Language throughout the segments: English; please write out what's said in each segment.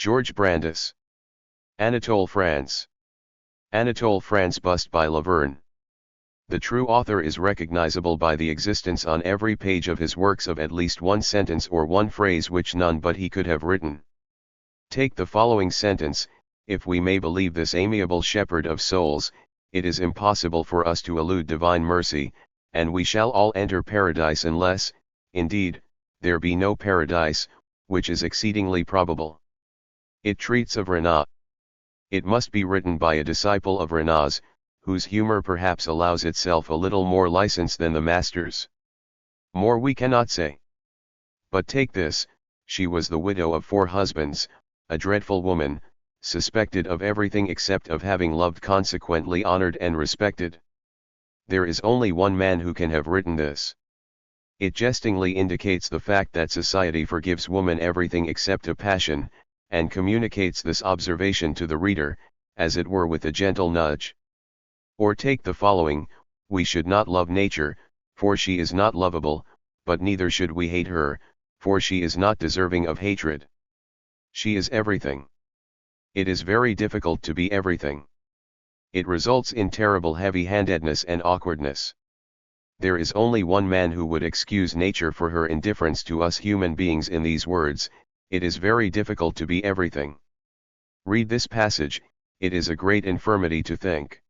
George Brandis. Anatole, France. Anatole, France, bust by Laverne. The true author is recognizable by the existence on every page of his works of at least one sentence or one phrase which none but he could have written. Take the following sentence: if we may believe this amiable shepherd of souls, it is impossible for us to elude divine mercy, and we shall all enter paradise unless, indeed, there be no paradise, which is exceedingly probable. It treats of Renan. It must be written by a disciple of Renan's, whose humor perhaps allows itself a little more license than the master's. More we cannot say. But take this: she was the widow of 4 husbands, a dreadful woman, suspected of everything except of having loved, consequently honored and respected. There is only one man who can have written this. It jestingly indicates the fact that society forgives woman everything except a passion, and communicates this observation to the reader, as it were with a gentle nudge. Or take the following: we should not love nature, for she is not lovable, but neither should we hate her, for she is not deserving of hatred. She is everything. It is very difficult to be everything. It results in terrible heavy-handedness and awkwardness. There is only one man who would excuse nature for her indifference to us human beings in these words: it is very difficult to be everything. Read this passage: it is a great infirmity to think.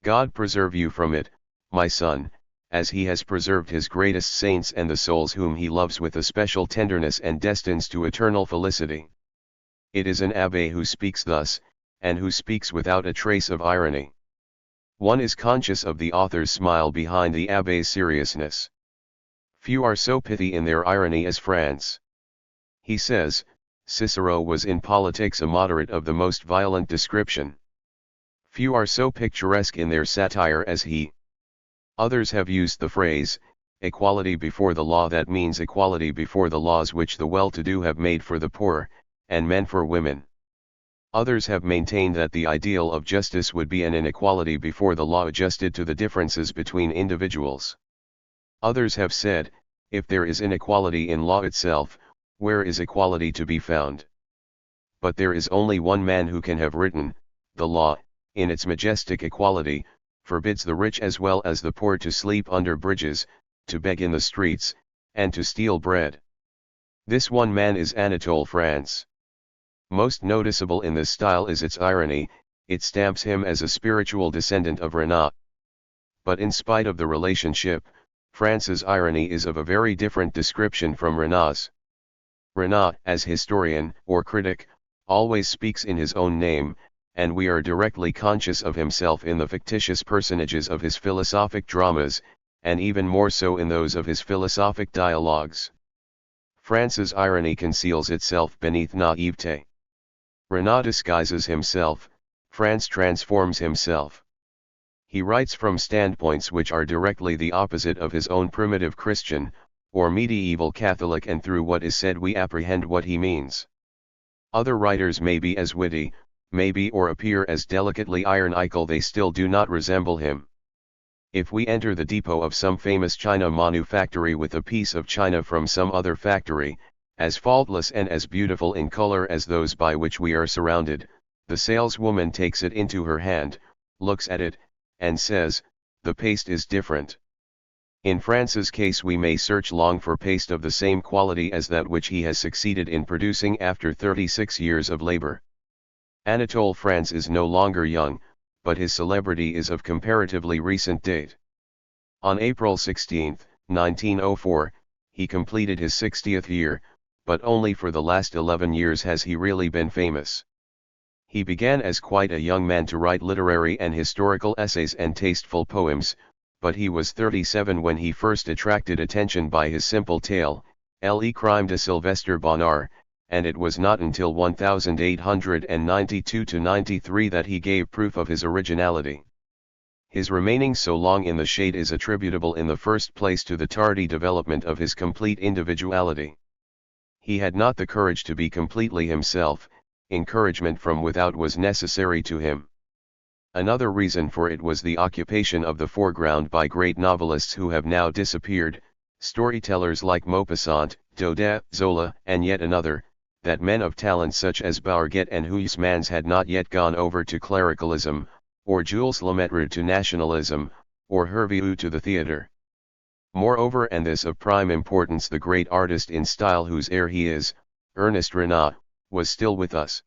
God preserve you from it, my son, as he has preserved his greatest saints and the souls whom he loves with a special tenderness and destines to eternal felicity. It is an abbé who speaks thus, and who speaks without a trace of irony. One is conscious of the author's smile behind the abbé's seriousness. Few are so pithy in their irony as France. He says, Cicero was in politics a moderate of the most violent description. Few are so picturesque in their satire as he. Others have used the phrase, equality before the law, that means equality before the laws which the well-to-do have made for the poor, and men for women. Others have maintained that the ideal of justice would be an inequality before the law adjusted to the differences between individuals. Others have said, if there is inequality in law itself, where is equality to be found? But there is only one man who can have written, the law, in its majestic equality, forbids the rich as well as the poor to sleep under bridges, to beg in the streets, and to steal bread. This one man is Anatole, France. Most noticeable in this style is its irony. It stamps him as a spiritual descendant of Renan. But in spite of the relationship, France's irony is of a very different description from Renan's. Renan, as historian or critic, always speaks in his own name, and we are directly conscious of himself in the fictitious personages of his philosophic dramas, and even more so in those of his philosophic dialogues. France's irony conceals itself beneath naivete. Renan disguises himself, France transforms himself. He writes from standpoints which are directly the opposite of his own primitive Christian, or medieval Catholic, and through what is said we apprehend what he means. Other writers may be as witty, maybe, or appear as delicately ironical, they still do not resemble him. If we enter the depot of some famous china manufactory with a piece of china from some other factory, as faultless and as beautiful in color as those by which we are surrounded, the saleswoman takes it into her hand, looks at it, and says, the paste is different. In France's case we may search long for paste of the same quality as that which he has succeeded in producing after 36 years of labor. Anatole France is no longer young, but his celebrity is of comparatively recent date. On April 16, 1904, he completed his 60th year, but only for the last 11 years has he really been famous. He began as quite a young man to write literary and historical essays and tasteful poems, but he was 37 when he first attracted attention by his simple tale, Le Crime de Sylvestre Bonnard, and it was not until 1892–93 that he gave proof of his originality. His remaining so long in the shade is attributable in the first place to the tardy development of his complete individuality. He had not the courage to be completely himself. Encouragement from without was necessary to him. Another reason for it was the occupation of the foreground by great novelists who have now disappeared, storytellers like Maupassant, Daudet, Zola, and yet another, that men of talent such as Bourget and Huysmans had not yet gone over to clericalism, or Jules Lemaitre to nationalism, or Hervieux to the theatre. Moreover, and this of prime importance, the great artist in style whose heir he is, Ernest Renan, was still with us.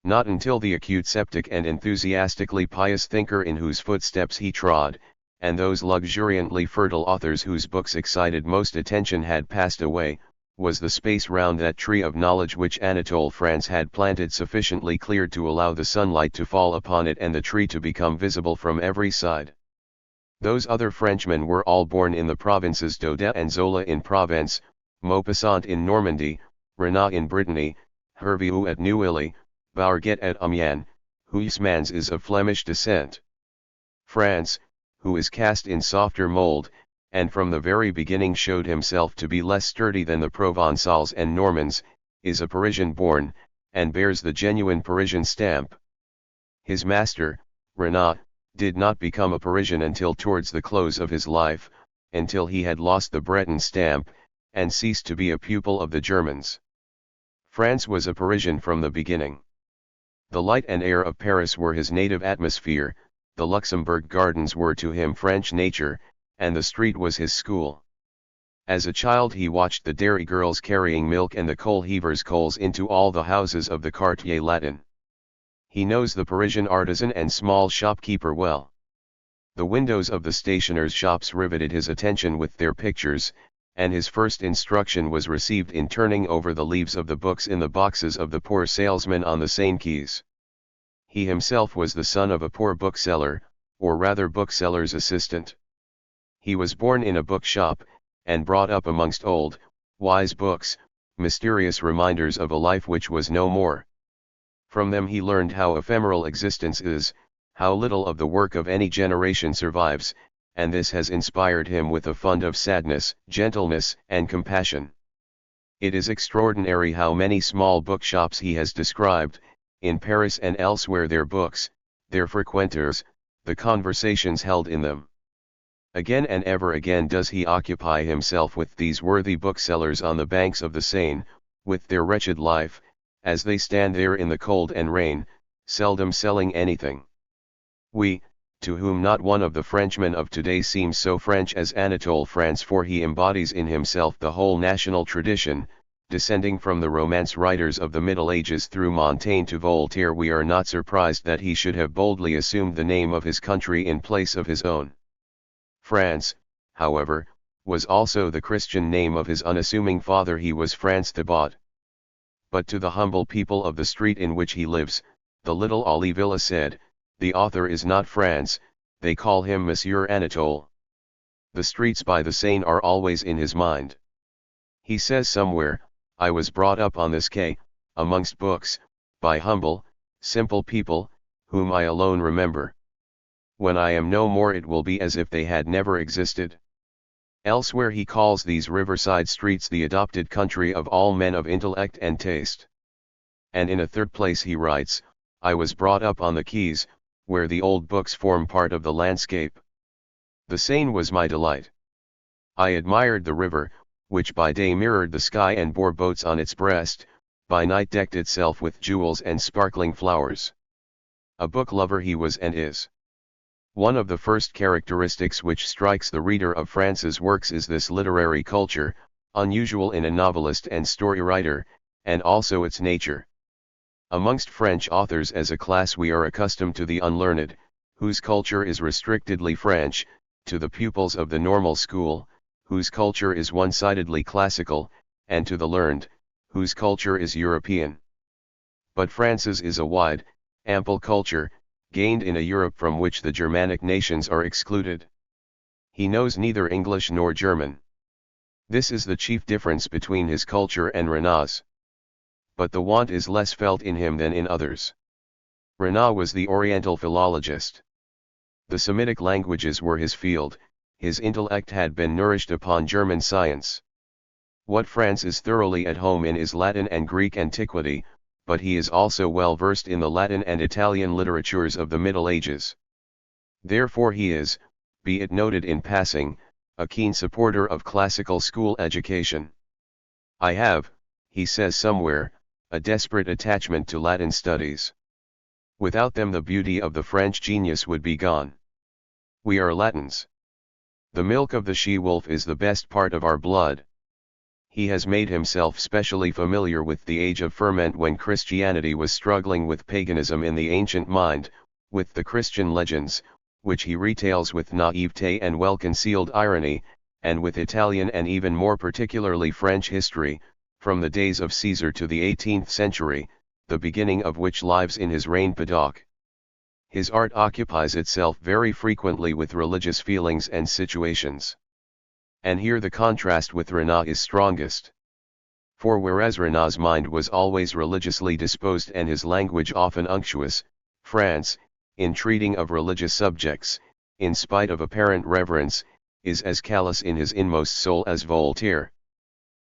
Not until the acute sceptic and enthusiastically pious thinker in whose footsteps he trod, and those luxuriantly fertile authors whose books excited most attention had passed away, was the space round that tree of knowledge which Anatole France had planted sufficiently cleared to allow the sunlight to fall upon it and the tree to become visible from every side. Those other Frenchmen were all born in the provinces d'Aude and Zola in Provence, Maupassant in Normandy, Renan in Brittany, Hervieux at Neuilly, Bourget at Amiens, Huysmans is of Flemish descent. France, who is cast in softer mould, and from the very beginning showed himself to be less sturdy than the Provençals and Normans, is a Parisian born, and bears the genuine Parisian stamp. His master, Renan, did not become a Parisian until towards the close of his life, until he had lost the Breton stamp, and ceased to be a pupil of the Germans. France was a Parisian from the beginning. The light and air of Paris were his native atmosphere, the Luxembourg gardens were to him French nature, and the street was his school. As a child he watched the dairy girls carrying milk and the coal heavers coals into all the houses of the Quartier Latin. He knows the Parisian artisan and small shopkeeper well. The windows of the stationers' shops riveted his attention with their pictures, and his first instruction was received in turning over the leaves of the books in the boxes of the poor salesmen on the Seine quays. He himself was the son of a poor bookseller, or rather bookseller's assistant. He was born in a bookshop, and brought up amongst old, wise books, mysterious reminders of a life which was no more. From them he learned how ephemeral existence is, how little of the work of any generation survives, and this has inspired him with a fund of sadness, gentleness, and compassion. It is extraordinary how many small bookshops he has described, in Paris and elsewhere, their books, their frequenters, the conversations held in them. Again and ever again does he occupy himself with these worthy booksellers on the banks of the Seine, with their wretched life, as they stand there in the cold and rain, seldom selling anything. We, to whom not one of the Frenchmen of today seems so French as Anatole France, for he embodies in himself the whole national tradition, descending from the romance writers of the Middle Ages through Montaigne to Voltaire, we are not surprised that he should have boldly assumed the name of his country in place of his own. France, however, was also the Christian name of his unassuming father. He was France Thibaut. But to the humble people of the street in which he lives, the little Olivilla said, the author is not France, they call him Monsieur Anatole. The streets by the Seine are always in his mind. He says somewhere, I was brought up on this quay, amongst books, by humble, simple people, whom I alone remember. When I am no more it will be as if they had never existed. Elsewhere he calls these riverside streets the adopted country of all men of intellect and taste. And in a third place he writes, I was brought up on the quays, where the old books form part of the landscape. The Seine was my delight. I admired the river, which by day mirrored the sky and bore boats on its breast, by night decked itself with jewels and sparkling flowers. A book lover he was and is. One of the first characteristics which strikes the reader of France's works is this literary culture, unusual in a novelist and story writer, and also its nature. Amongst French authors as a class we are accustomed to the unlearned, whose culture is restrictedly French, to the pupils of the normal school, whose culture is one-sidedly classical, and to the learned, whose culture is European. But France's is a wide, ample culture, gained in a Europe from which the Germanic nations are excluded. He knows neither English nor German. This is the chief difference between his culture and Renan's. But the want is less felt in him than in others. Renan was the Oriental philologist. The Semitic languages were his field, his intellect had been nourished upon German science. What France is thoroughly at home in is Latin and Greek antiquity, but he is also well versed in the Latin and Italian literatures of the Middle Ages. Therefore he is, be it noted in passing, a keen supporter of classical school education. I have, he says somewhere, a desperate attachment to Latin studies. Without them the beauty of the French genius would be gone. We are Latins. The milk of the she-wolf is the best part of our blood. He has made himself specially familiar with the age of ferment when Christianity was struggling with paganism in the ancient mind, with the Christian legends, which he retails with naivete and well-concealed irony, and with Italian and even more particularly French history, from the days of Caesar to the 18th century, the beginning of which lies in his reign Paddock. His art occupies itself very frequently with religious feelings and situations. And here the contrast with Renan is strongest. For whereas Renan's mind was always religiously disposed and his language often unctuous, France, in treating of religious subjects, in spite of apparent reverence, is as callous in his inmost soul as Voltaire.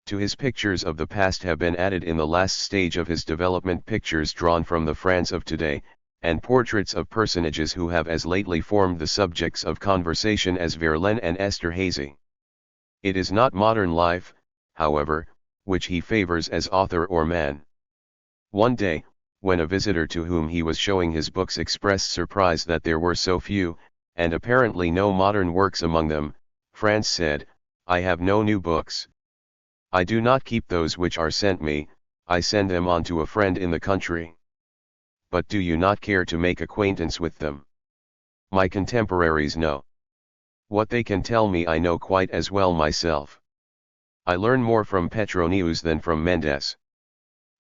To his pictures of the past have been added in the last stage of his development pictures drawn from the France of today, and portraits of personages who have as lately formed the subjects of conversation as Verlaine and Esterhazy. It is not modern life, however, which he favors as author or man. One day, when a visitor to whom he was showing his books expressed surprise that there were so few, and apparently no modern works among them, France said, "I have no new books. I do not keep those which are sent me, I send them on to a friend in the country. But do you not care to make acquaintance with them? My contemporaries know. What they can tell me I know quite as well myself. I learn more from Petronius than from Mendes."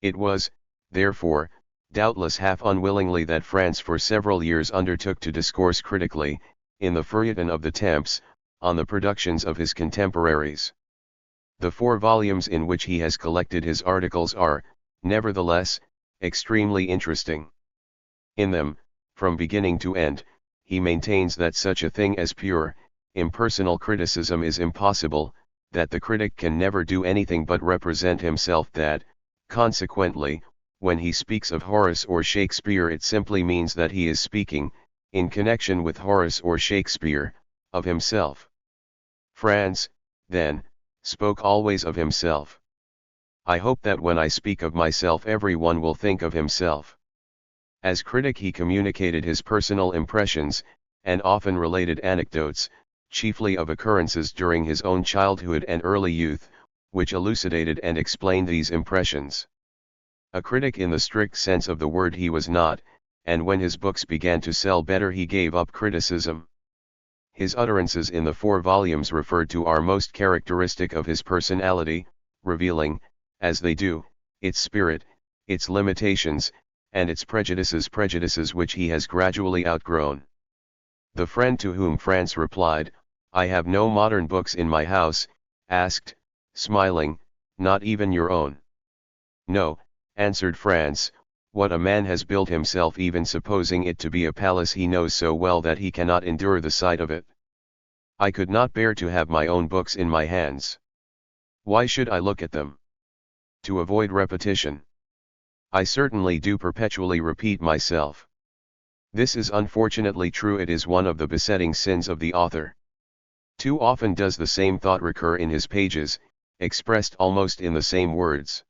It was, therefore, doubtless half unwillingly that France for several years undertook to discourse critically, in the Feuilleton of the Temps, on the productions of his contemporaries. The 4 volumes in which he has collected his articles are, nevertheless, extremely interesting. In them, from beginning to end, he maintains that such a thing as pure, impersonal criticism is impossible, that the critic can never do anything but represent himself, that, consequently, when he speaks of Horace or Shakespeare it simply means that he is speaking, in connection with Horace or Shakespeare, of himself. France, then, spoke always of himself. I hope that when I speak of myself everyone will think of himself. As critic he communicated his personal impressions, and often related anecdotes, chiefly of occurrences during his own childhood and early youth, which elucidated and explained these impressions. A critic in the strict sense of the word he was not, and when his books began to sell better he gave up criticism. His utterances in the 4 volumes referred to are most characteristic of his personality, revealing, as they do, its spirit, its limitations, and its prejudices which he has gradually outgrown. The friend to whom France replied, "I have no modern books in my house," asked, smiling, "Not even your own?" "No," answered France, "what a man has built himself, even supposing it to be a palace he knows so well that he cannot endure the sight of it. I could not bear to have my own books in my hands. Why should I look at them? To avoid repetition. I certainly do perpetually repeat myself. This is unfortunately true. It is one of the besetting sins of the author. Too often does the same thought recur in his pages, expressed almost in the same words.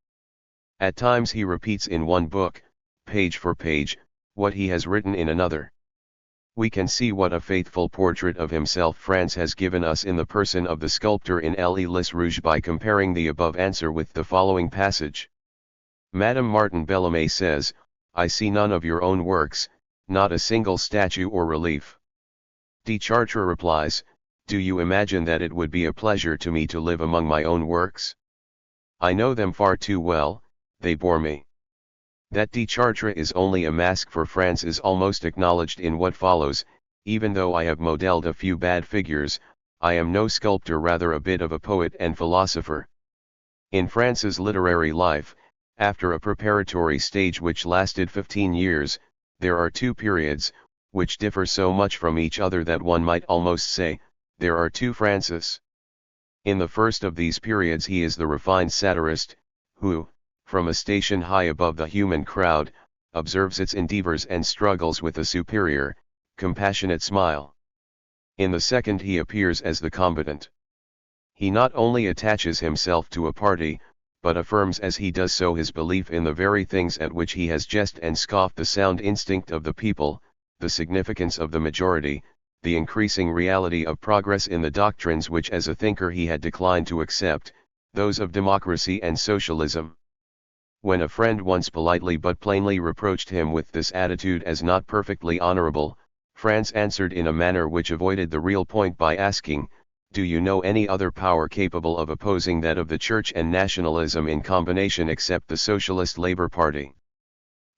At times he repeats in one book, page for page, what he has written in another. We can see what a faithful portrait of himself France has given us in the person of the sculptor in Les Rouges by comparing the above answer with the following passage. Madame Martin Bellomet says, "I see none of your own works, not a single statue or relief." De Chartres replies, "Do you imagine that it would be a pleasure to me to live among my own works? I know them far too well, they bore me." That de Chartres is only a mask for France is almost acknowledged in what follows. "Even though I have modelled a few bad figures, I am no sculptor, rather a bit of a poet and philosopher." In France's literary life, after a preparatory stage which lasted 15 years, there are 2 periods, which differ so much from each other that one might almost say, there are 2 Frances. In the first of these periods he is the refined satirist, who, from a station high above the human crowd, observes its endeavors and struggles with a superior, compassionate smile. In the second he appears as the combatant. He not only attaches himself to a party, but affirms as he does so his belief in the very things at which he has jest and scoffed: the sound instinct of the people, the significance of the majority, the increasing reality of progress in the doctrines which as a thinker he had declined to accept, those of democracy and socialism. When a friend once politely but plainly reproached him with this attitude as not perfectly honorable, Franz answered in a manner which avoided the real point by asking, "Do you know any other power capable of opposing that of the Church and nationalism in combination except the Socialist Labour Party?"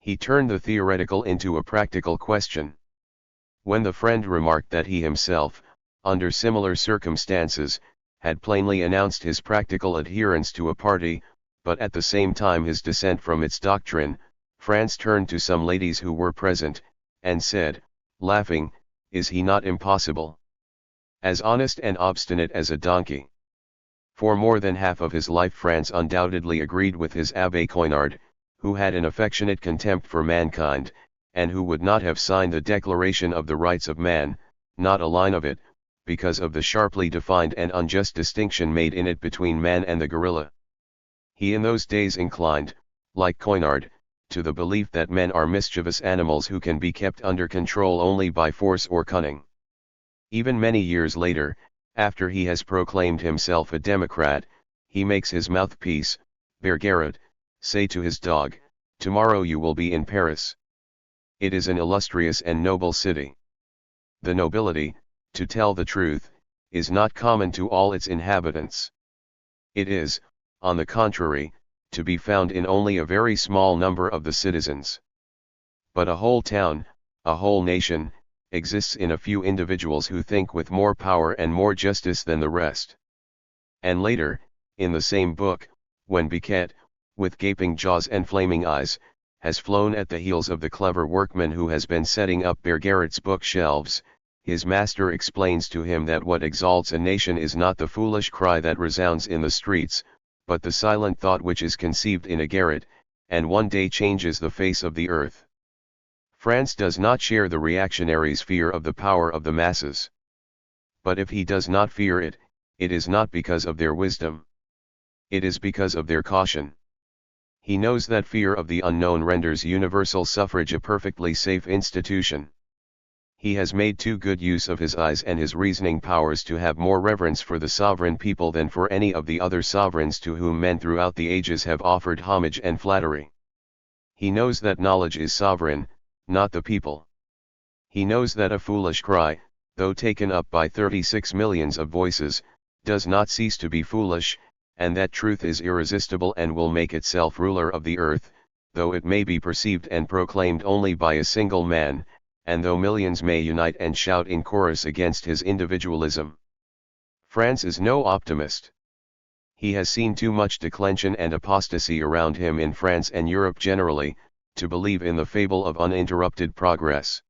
He turned the theoretical into a practical question. When the friend remarked that he himself, under similar circumstances, had plainly announced his practical adherence to a party, but at the same time his dissent from its doctrine, Franz turned to some ladies who were present, and said, laughing, "Is he not impossible? As honest and obstinate as a donkey?" For more than half of his life Franz undoubtedly agreed with his Abbé Coinard, who had an affectionate contempt for mankind, and who would not have signed the Declaration of the Rights of Man, not a line of it, because of the sharply defined and unjust distinction made in it between man and the gorilla. He in those days inclined, like Coinard, to the belief that men are mischievous animals who can be kept under control only by force or cunning. Even many years later, after he has proclaimed himself a democrat, he makes his mouthpiece, Bergerac, say to his dog, "Tomorrow you will be in Paris." It is an illustrious and noble city. The nobility, to tell the truth, is not common to all its inhabitants. It is, on the contrary, to be found in only a very small number of the citizens. But a whole town, a whole nation, exists in a few individuals who think with more power and more justice than the rest. And later, in the same book, when Becket, with gaping jaws and flaming eyes, has flown at the heels of the clever workman who has been setting up Bergerac's bookshelves, his master explains to him that what exalts a nation is not the foolish cry that resounds in the streets, but the silent thought which is conceived in a garret, and one day changes the face of the earth. France does not share the reactionaries' fear of the power of the masses. But if he does not fear it, it is not because of their wisdom. It is because of their caution. He knows that fear of the unknown renders universal suffrage a perfectly safe institution. He has made too good use of his eyes and his reasoning powers to have more reverence for the sovereign people than for any of the other sovereigns to whom men throughout the ages have offered homage and flattery. He knows that knowledge is sovereign, not the people. He knows that a foolish cry, though taken up by 36 millions of voices, does not cease to be foolish, and that truth is irresistible and will make itself ruler of the earth, though it may be perceived and proclaimed only by a single man, and though millions may unite and shout in chorus against his individualism. France is no optimist. He has seen too much declension and apostasy around him in France and Europe generally, to believe in the fable of uninterrupted progress.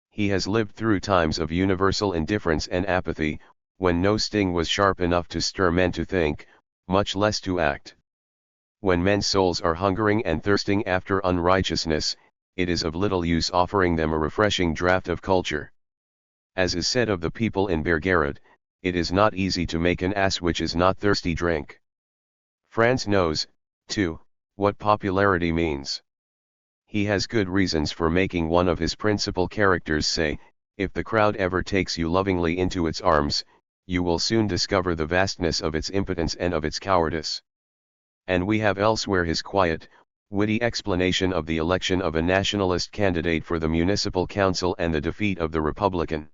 He has lived through times of universal indifference and apathy, when no sting was sharp enough to stir men to think, much less to act. When men's souls are hungering and thirsting after unrighteousness, it is of little use offering them a refreshing draught of culture. As is said of the people in Bergerac, it is not easy to make an ass which is not thirsty drink. France knows, too, what popularity means. He has good reasons for making one of his principal characters say, "If the crowd ever takes you lovingly into its arms, you will soon discover the vastness of its impotence and of its cowardice." And we have elsewhere his quiet, witty explanation of the election of a nationalist candidate for the municipal council and the defeat of the Republican.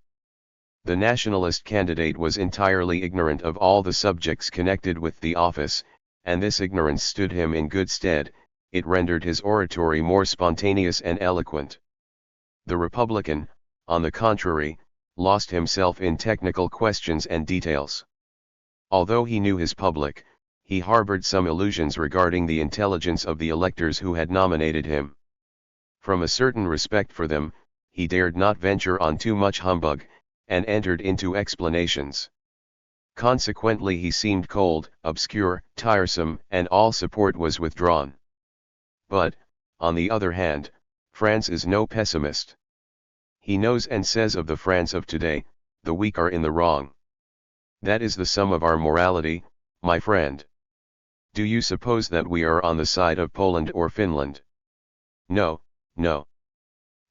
The nationalist candidate was entirely ignorant of all the subjects connected with the office, and this ignorance stood him in good stead. It rendered his oratory more spontaneous and eloquent. The Republican, on the contrary, lost himself in technical questions and details. Although he knew his public, he harbored some illusions regarding the intelligence of the electors who had nominated him. From a certain respect for them, he dared not venture on too much humbug, and entered into explanations. Consequently he seemed cold, obscure, tiresome, and all support was withdrawn. But, on the other hand, France is no pessimist. He knows and says of the France of today, "The weak are in the wrong. That is the sum of our morality, my friend. Do you suppose that we are on the side of Poland or Finland? No, no.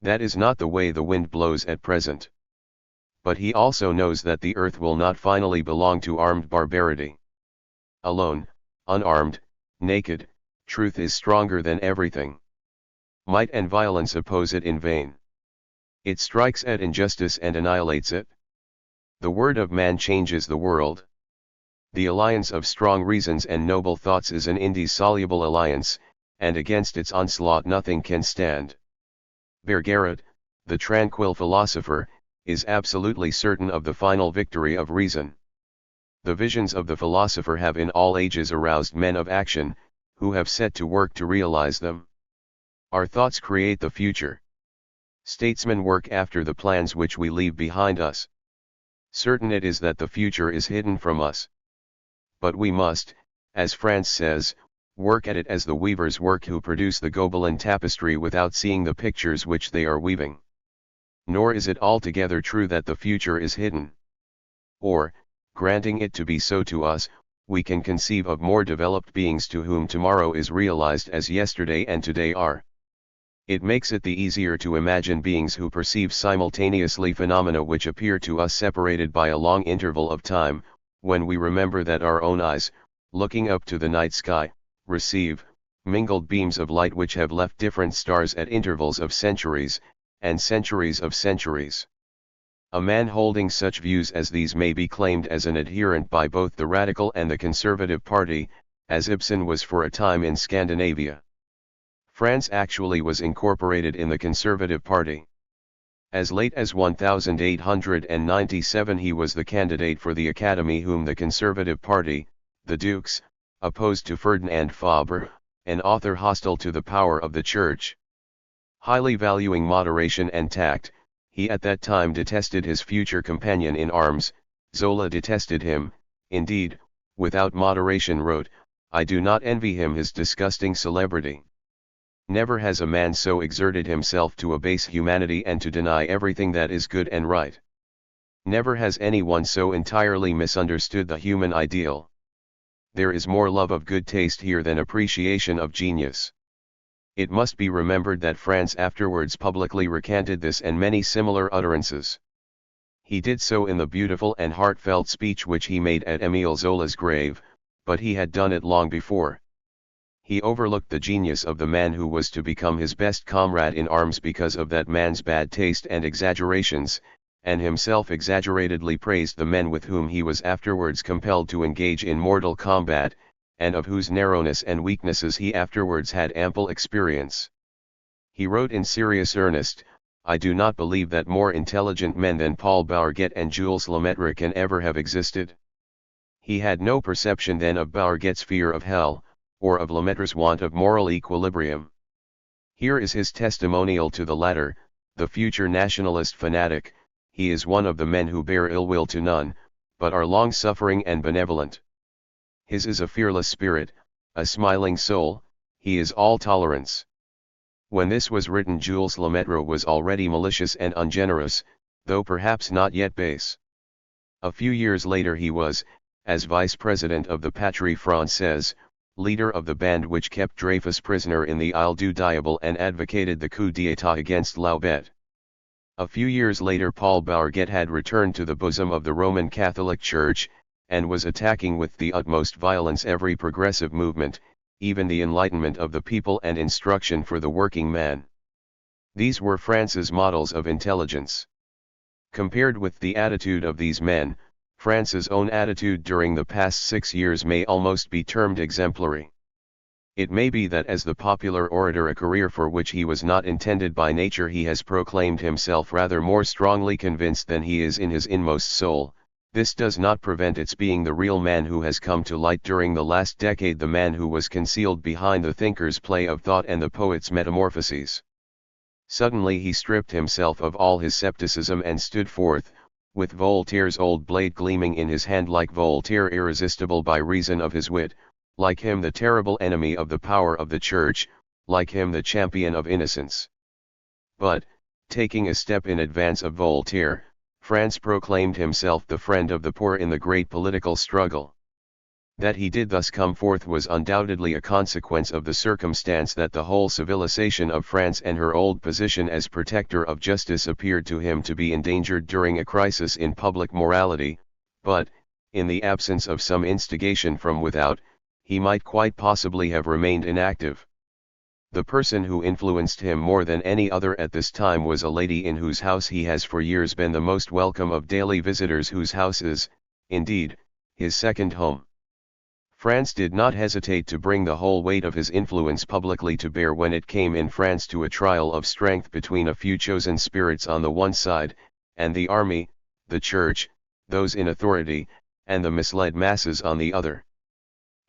That is not the way the wind blows at present. But he also knows that the earth will not finally belong to armed barbarity. Alone, unarmed, naked, truth is stronger than everything. Might and violence oppose it in vain. It strikes at injustice and annihilates it. The word of man changes the world. The alliance of strong reasons and noble thoughts is an indissoluble alliance, and against its onslaught nothing can stand. Bergerac, the tranquil philosopher, is absolutely certain of the final victory of reason. The visions of the philosopher have in all ages aroused men of action, who have set to work to realize them. Our thoughts create the future. Statesmen work after the plans which we leave behind us. Certain it is that the future is hidden from us. But we must, as France says, work at it as the weavers work who produce the Gobelin tapestry without seeing the pictures which they are weaving. Nor is it altogether true that the future is hidden. Or, granting it to be so to us, we can conceive of more developed beings to whom tomorrow is realized as yesterday and today are. It makes it the easier to imagine beings who perceive simultaneously phenomena which appear to us separated by a long interval of time, when we remember that our own eyes, looking up to the night sky, receive mingled beams of light which have left different stars at intervals of centuries, and centuries of centuries. A man holding such views as these may be claimed as an adherent by both the Radical and the Conservative Party, as Ibsen was for a time in Scandinavia. France actually was incorporated in the Conservative Party. As late as 1897 he was the candidate for the Academy whom the Conservative Party, the Dukes, opposed to Ferdinand Fabre, an author hostile to the power of the Church. Highly valuing moderation and tact, he at that time detested his future companion in arms. Zola detested him, indeed, without moderation wrote, "I do not envy him his disgusting celebrity. Never has a man so exerted himself to abase humanity and to deny everything that is good and right. Never has anyone so entirely misunderstood the human ideal. There is more love of good taste here than appreciation of genius." It must be remembered that France afterwards publicly recanted this and many similar utterances. He did so in the beautiful and heartfelt speech which he made at Émile Zola's grave, but he had done it long before. He overlooked the genius of the man who was to become his best comrade in arms because of that man's bad taste and exaggerations, and himself exaggeratedly praised the men with whom he was afterwards compelled to engage in mortal combat, and of whose narrowness and weaknesses he afterwards had ample experience. He wrote in serious earnest, "I do not believe that more intelligent men than Paul Bourget and Jules Lemaitre can ever have existed." He had no perception then of Bourget's fear of hell, or of Lemaitre's want of moral equilibrium. Here is his testimonial to the latter, the future nationalist fanatic. He is one of the men who bear ill will to none, but are long-suffering and benevolent. His is a fearless spirit, a smiling soul, he is all tolerance. When this was written Jules Lemaitre was already malicious and ungenerous, though perhaps not yet base. A few years later he was, as vice-president of the Patrie Française, leader of the band which kept Dreyfus prisoner in the Isle du Diable and advocated the coup d'état against Laubet. A few years later Paul Bourget had returned to the bosom of the Roman Catholic Church, and was attacking with the utmost violence every progressive movement, even the enlightenment of the people and instruction for the working man. These were France's models of intelligence. Compared with the attitude of these men, France's own attitude during the past 6 years may almost be termed exemplary. It may be that as the popular orator, a career for which he was not intended by nature, he has proclaimed himself rather more strongly convinced than he is in his inmost soul. This does not prevent its being the real man who has come to light during the last decade, the man who was concealed behind the thinker's play of thought and the poet's metamorphoses. Suddenly he stripped himself of all his scepticism and stood forth, with Voltaire's old blade gleaming in his hand, like Voltaire irresistible by reason of his wit, like him the terrible enemy of the power of the Church, like him the champion of innocence. But, taking a step in advance of Voltaire, France proclaimed himself the friend of the poor in the great political struggle. That he did thus come forth was undoubtedly a consequence of the circumstance that the whole civilization of France and her old position as protector of justice appeared to him to be endangered during a crisis in public morality, but, in the absence of some instigation from without, he might quite possibly have remained inactive. The person who influenced him more than any other at this time was a lady in whose house he has for years been the most welcome of daily visitors, whose house is, indeed, his second home. France did not hesitate to bring the whole weight of his influence publicly to bear when it came in France to a trial of strength between a few chosen spirits on the one side, and the army, the church, those in authority, and the misled masses on the other.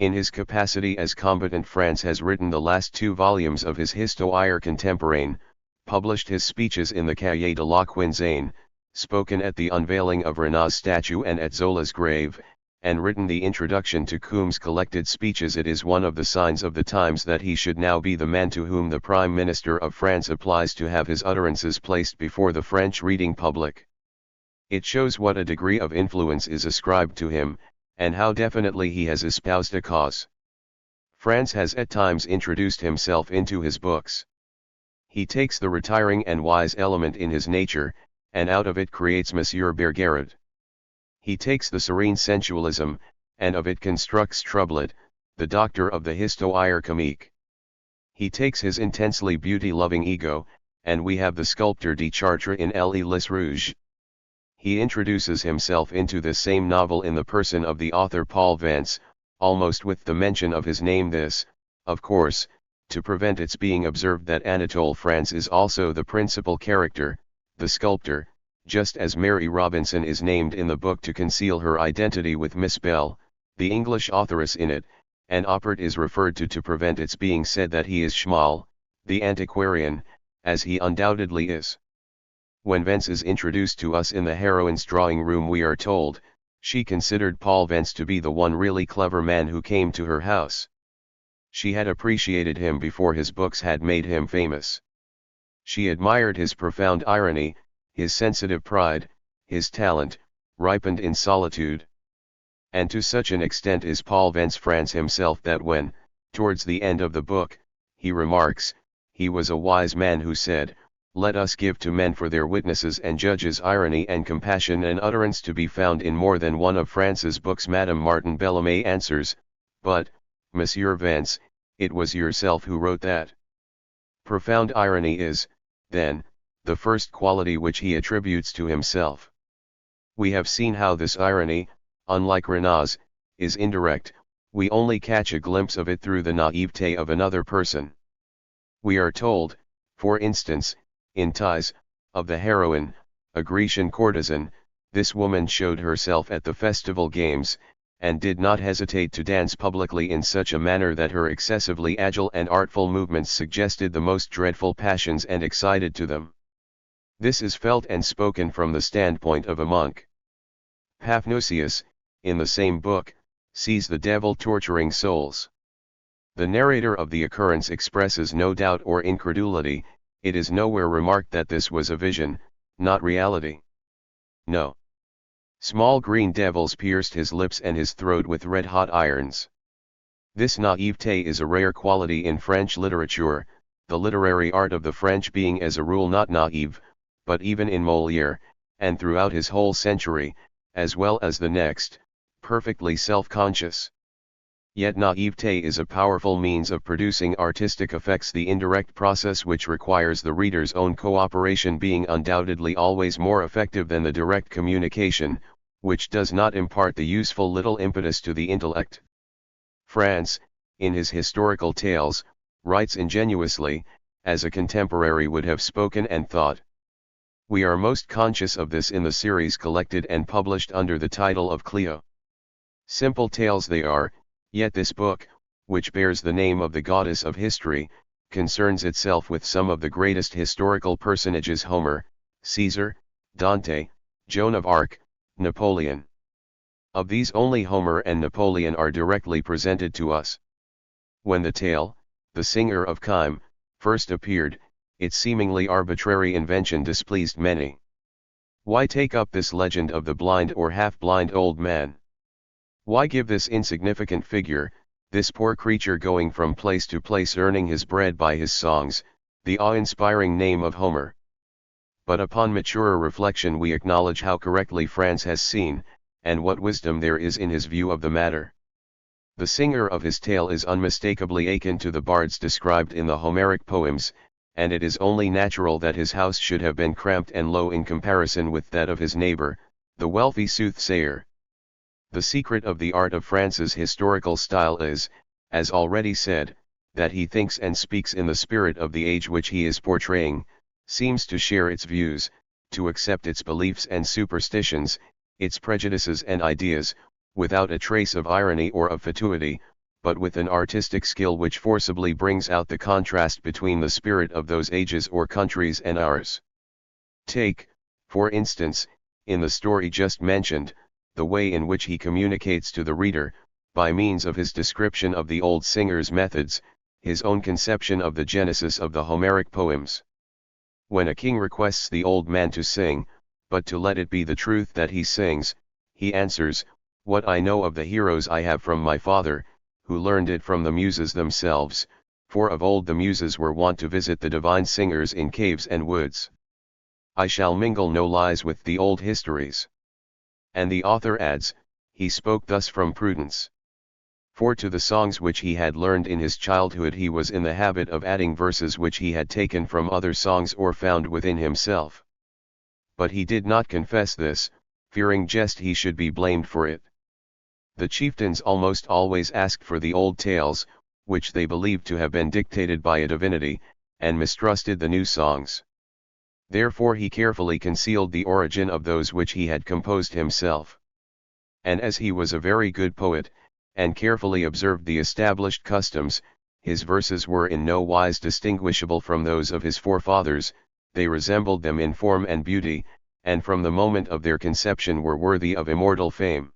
In his capacity as combatant, France has written the last 2 volumes of his Histoire contemporaine, published his speeches in the Cahiers de la Quinzaine, spoken at the unveiling of Renan's statue and at Zola's grave, and written the introduction to Combe's collected speeches. It is one of the signs of the times that he should now be the man to whom the Prime Minister of France applies to have his utterances placed before the French reading public. It shows what a degree of influence is ascribed to him, and how definitely he has espoused a cause. France has at times introduced himself into his books. He takes the retiring and wise element in his nature, and out of it creates Monsieur Bergeraud. He takes the serene sensualism, and of it constructs Troublet, the doctor of the Histoire comique. He takes his intensely beauty-loving ego, and we have the sculptor de Chartres in L'Hélice Rouge. He introduces himself into this same novel in the person of the author Paul Vance, almost with the mention of his name, this, of course, to prevent its being observed that Anatole France is also the principal character, the sculptor, just as Mary Robinson is named in the book to conceal her identity with Miss Bell, the English authoress in it, and Oppert is referred to prevent its being said that he is Schmal, the antiquarian, as he undoubtedly is. When Vance is introduced to us in the heroine's drawing room, we are told, she considered Paul Vance to be the one really clever man who came to her house. She had appreciated him before his books had made him famous. She admired his profound irony, his sensitive pride, his talent, ripened in solitude. And to such an extent is Paul Vance France himself that when, towards the end of the book, he remarks, he was a wise man who said, "Let us give to men for their witnesses and judges irony and compassion," an utterance to be found in more than one of France's books. Madame Martin Bellomet answers, "But, Monsieur Vance, it was yourself who wrote that." Profound irony is, then, the first quality which he attributes to himself. We have seen how this irony, unlike Renan's, is indirect. We only catch a glimpse of it through the naivete of another person. We are told, for instance, in Thais, of the heroine, a Grecian courtesan, this woman showed herself at the festival games, and did not hesitate to dance publicly in such a manner that her excessively agile and artful movements suggested the most dreadful passions and excited to them. This is felt and spoken from the standpoint of a monk. Paphnutius, in the same book, sees the devil torturing souls. The narrator of the occurrence expresses no doubt or incredulity. It is nowhere remarked that this was a vision, not reality. No. Small green devils pierced his lips and his throat with red-hot irons. This naivete is a rare quality in French literature, the literary art of the French being as a rule not naive, but even in Molière, and throughout his whole century, as well as the next, perfectly self-conscious. Yet naivete is a powerful means of producing artistic effects, the indirect process which requires the reader's own cooperation being undoubtedly always more effective than the direct communication, which does not impart the useful little impetus to the intellect. France, in his historical tales, writes ingenuously, as a contemporary would have spoken and thought. We are most conscious of this in the series collected and published under the title of Cleo. Simple tales they are, yet this book, which bears the name of the goddess of history, concerns itself with some of the greatest historical personages: Homer, Caesar, Dante, Joan of Arc, Napoleon. Of these only Homer and Napoleon are directly presented to us. When the tale, The Singer of Kyme, first appeared, its seemingly arbitrary invention displeased many. Why take up this legend of the blind or half-blind old man? Why give this insignificant figure, this poor creature going from place to place earning his bread by his songs, the awe-inspiring name of Homer? But upon maturer reflection we acknowledge how correctly Franz has seen, and what wisdom there is in his view of the matter. The singer of his tale is unmistakably akin to the bards described in the Homeric poems, and it is only natural that his house should have been cramped and low in comparison with that of his neighbor, the wealthy soothsayer. The secret of the art of Franz's historical style is, as already said, that he thinks and speaks in the spirit of the age which he is portraying, seems to share its views, to accept its beliefs and superstitions, its prejudices and ideas, without a trace of irony or of fatuity, but with an artistic skill which forcibly brings out the contrast between the spirit of those ages or countries and ours. Take, for instance, in the story just mentioned, the way in which he communicates to the reader, by means of his description of the old singer's methods, his own conception of the genesis of the Homeric poems. When a king requests the old man to sing, but to let it be the truth that he sings, he answers, "What I know of the heroes I have from my father, who learned it from the muses themselves, for of old the muses were wont to visit the divine singers in caves and woods. I shall mingle no lies with the old histories." And the author adds, he spoke thus from prudence. For to the songs which he had learned in his childhood he was in the habit of adding verses which he had taken from other songs or found within himself. But he did not confess this, fearing lest he should be blamed for it. The chieftains almost always asked for the old tales, which they believed to have been dictated by a divinity, and mistrusted the new songs. Therefore he carefully concealed the origin of those which he had composed himself. And as he was a very good poet, and carefully observed the established customs, his verses were in no wise distinguishable from those of his forefathers, they resembled them in form and beauty, and from the moment of their conception were worthy of immortal fame.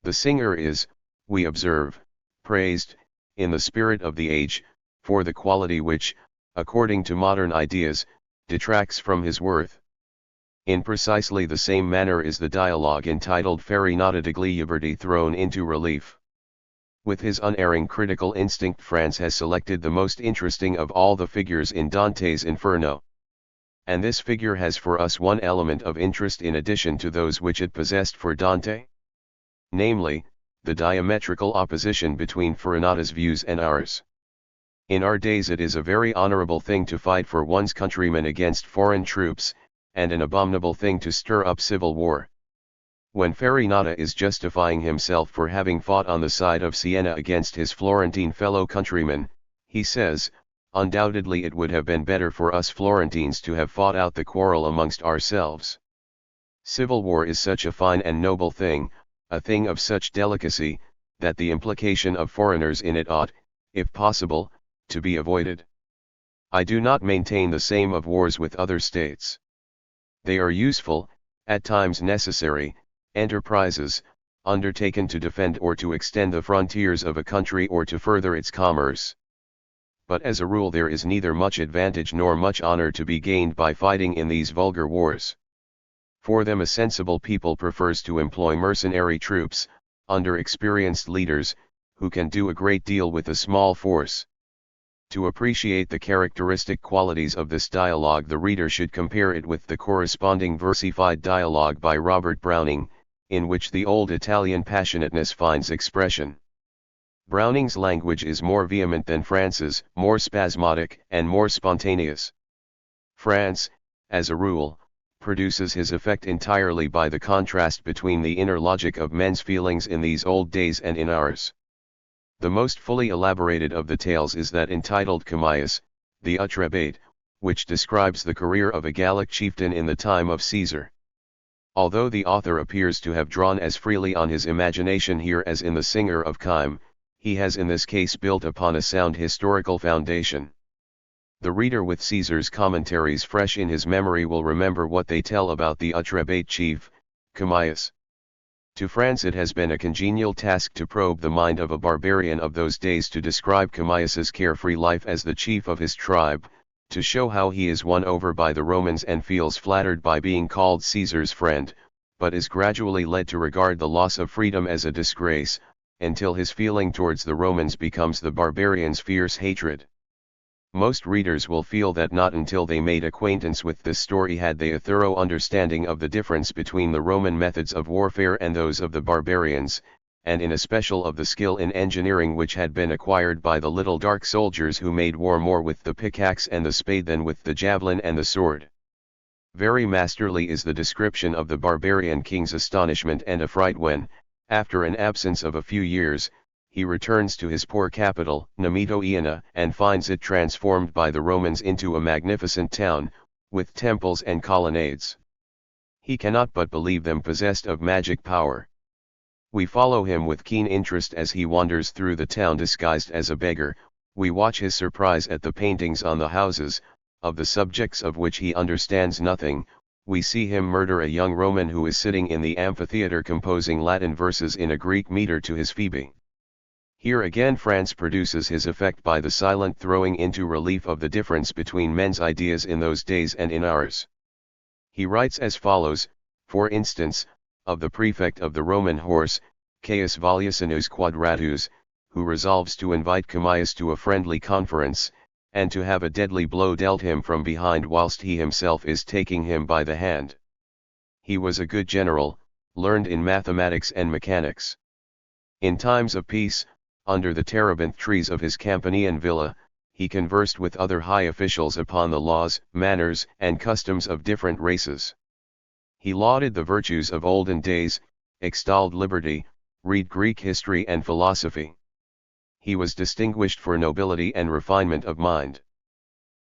The singer is, we observe, praised, in the spirit of the age, for the quality which, according to modern ideas, detracts from his worth. In precisely the same manner is the dialogue entitled Farinata degli Uberti thrown into relief. With his unerring critical instinct Franz has selected the most interesting of all the figures in Dante's Inferno. And this figure has for us one element of interest in addition to those which it possessed for Dante. Namely, the diametrical opposition between Farinata's views and ours. In our days it is a very honorable thing to fight for one's countrymen against foreign troops, and an abominable thing to stir up civil war. When Farinata is justifying himself for having fought on the side of Siena against his Florentine fellow countrymen, he says, undoubtedly it would have been better for us Florentines to have fought out the quarrel amongst ourselves. Civil war is such a fine and noble thing, a thing of such delicacy, that the implication of foreigners in it ought, if possible, to be avoided. I do not maintain the same of wars with other states. They are useful, at times necessary, enterprises, undertaken to defend or to extend the frontiers of a country or to further its commerce. But as a rule there is neither much advantage nor much honor to be gained by fighting in these vulgar wars. For them a sensible people prefers to employ mercenary troops, under experienced leaders, who can do a great deal with a small force. To appreciate the characteristic qualities of this dialogue the reader should compare it with the corresponding versified dialogue by Robert Browning, in which the old Italian passionateness finds expression. Browning's language is more vehement than Franz's, more spasmodic and more spontaneous. Franz, as a rule, produces his effect entirely by the contrast between the inner logic of men's feelings in these old days and in ours. The most fully elaborated of the tales is that entitled Camillus, the Atrebate, which describes the career of a Gallic chieftain in the time of Caesar. Although the author appears to have drawn as freely on his imagination here as in the Singer of Kyme, he has in this case built upon a sound historical foundation. The reader with Caesar's commentaries fresh in his memory will remember what they tell about the Atrebate chief, Camillus. To Franz it has been a congenial task to probe the mind of a barbarian of those days to describe Camillus's carefree life as the chief of his tribe, to show how he is won over by the Romans and feels flattered by being called Caesar's friend, but is gradually led to regard the loss of freedom as a disgrace, until his feeling towards the Romans becomes the barbarians' fierce hatred. Most readers will feel that not until they made acquaintance with this story had they a thorough understanding of the difference between the Roman methods of warfare and those of the barbarians, and in especial of the skill in engineering which had been acquired by the little dark soldiers who made war more with the pickaxe and the spade than with the javelin and the sword. Very masterly is the description of the barbarian king's astonishment and affright when, after an absence of a few years, he returns to his poor capital, Nemetoiana, and finds it transformed by the Romans into a magnificent town, with temples and colonnades. He cannot but believe them possessed of magic power. We follow him with keen interest as he wanders through the town disguised as a beggar. We watch his surprise at the paintings on the houses, of the subjects of which he understands nothing. We see him murder a young Roman who is sitting in the amphitheater composing Latin verses in a Greek meter to his Phoebe. Here again France produces his effect by the silent throwing into relief of the difference between men's ideas in those days and in ours. He writes as follows, for instance, of the prefect of the Roman horse, Caius Volusinus Quadratus, who resolves to invite Camillus to a friendly conference, and to have a deadly blow dealt him from behind whilst he himself is taking him by the hand. He was a good general, learned in mathematics and mechanics. In times of peace, under the terebinth trees of his Campanian villa, he conversed with other high officials upon the laws, manners, and customs of different races. He lauded the virtues of olden days, extolled liberty, read Greek history and philosophy. He was distinguished for nobility and refinement of mind.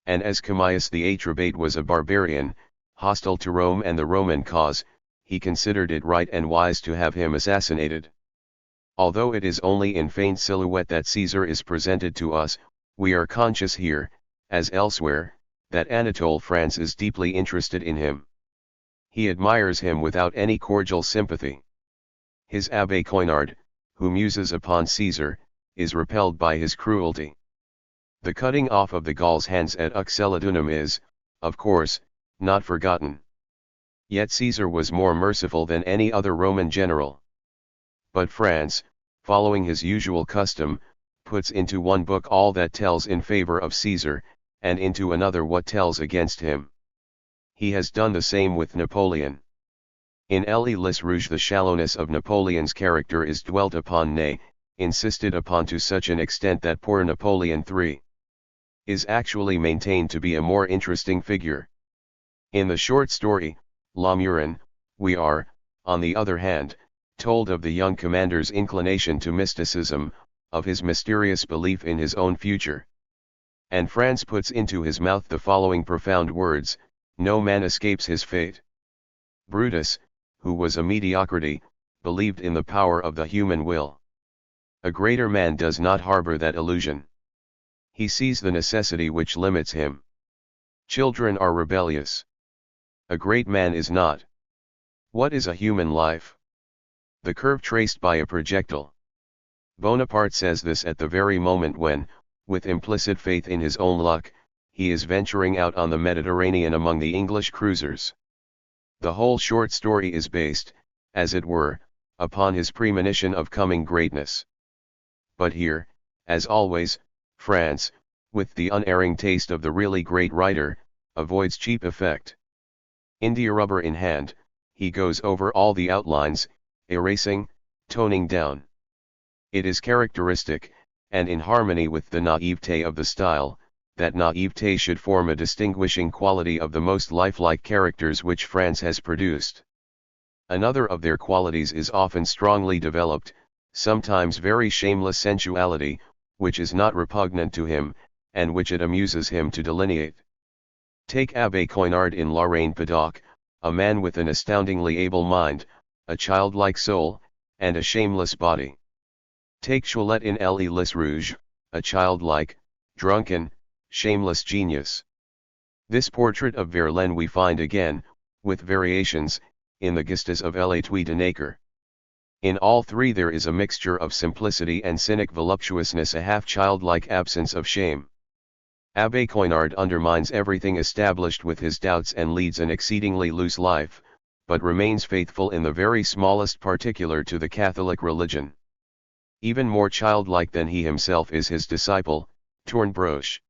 And as Camillus the Atrebate was a barbarian, hostile to Rome and the Roman cause, he considered it right and wise to have him assassinated. Although it is only in faint silhouette that Caesar is presented to us, we are conscious here, as elsewhere, that Anatole France is deeply interested in him. He admires him without any cordial sympathy. His Abbé Coinard, who muses upon Caesar, is repelled by his cruelty. The cutting off of the Gauls' hands at Uxellodunum is, of course, not forgotten. Yet Caesar was more merciful than any other Roman general. But France, following his usual custom, puts into one book all that tells in favor of Caesar, and into another what tells against him. He has done the same with Napoleon. In l'Île Rouge the shallowness of Napoleon's character is dwelt upon, nay, insisted upon to such an extent that poor Napoleon III is actually maintained to be a more interesting figure. In the short story, La Murin, we are, on the other hand, told of the young commander's inclination to mysticism, of his mysterious belief in his own future. And France puts into his mouth the following profound words, "No man escapes his fate." Brutus, who was a mediocrity, believed in the power of the human will. A greater man does not harbor that illusion. He sees the necessity which limits him. Children are rebellious. A great man is not. What is a human life? The curve traced by a projectile. Bonaparte says this at the very moment when, with implicit faith in his own luck, he is venturing out on the Mediterranean among the English cruisers. The whole short story is based, as it were, upon his premonition of coming greatness. But here, as always, France, with the unerring taste of the really great writer, avoids cheap effect. India rubber in hand, he goes over all the outlines, erasing, toning down. It is characteristic, and in harmony with the naivete of the style, that naivete should form a distinguishing quality of the most lifelike characters which France has produced. Another of their qualities is often strongly developed, sometimes very shameless sensuality, which is not repugnant to him, and which it amuses him to delineate. Take Abbé Coinard in La Reine Paddock, a man with an astoundingly able mind, a childlike soul, and a shameless body. Take Cholet in l'Île Rouge, a childlike, drunken, shameless genius. This portrait of Verlaine we find again, with variations, in the Gestas of l'Étui de Nacre. In all three there is a mixture of simplicity and cynic voluptuousness, a half-childlike absence of shame. Abbé Coinard undermines everything established with his doubts and leads an exceedingly loose life, but remains faithful in the very smallest particular to the Catholic religion. Even more childlike than he himself is his disciple, Tournebroche.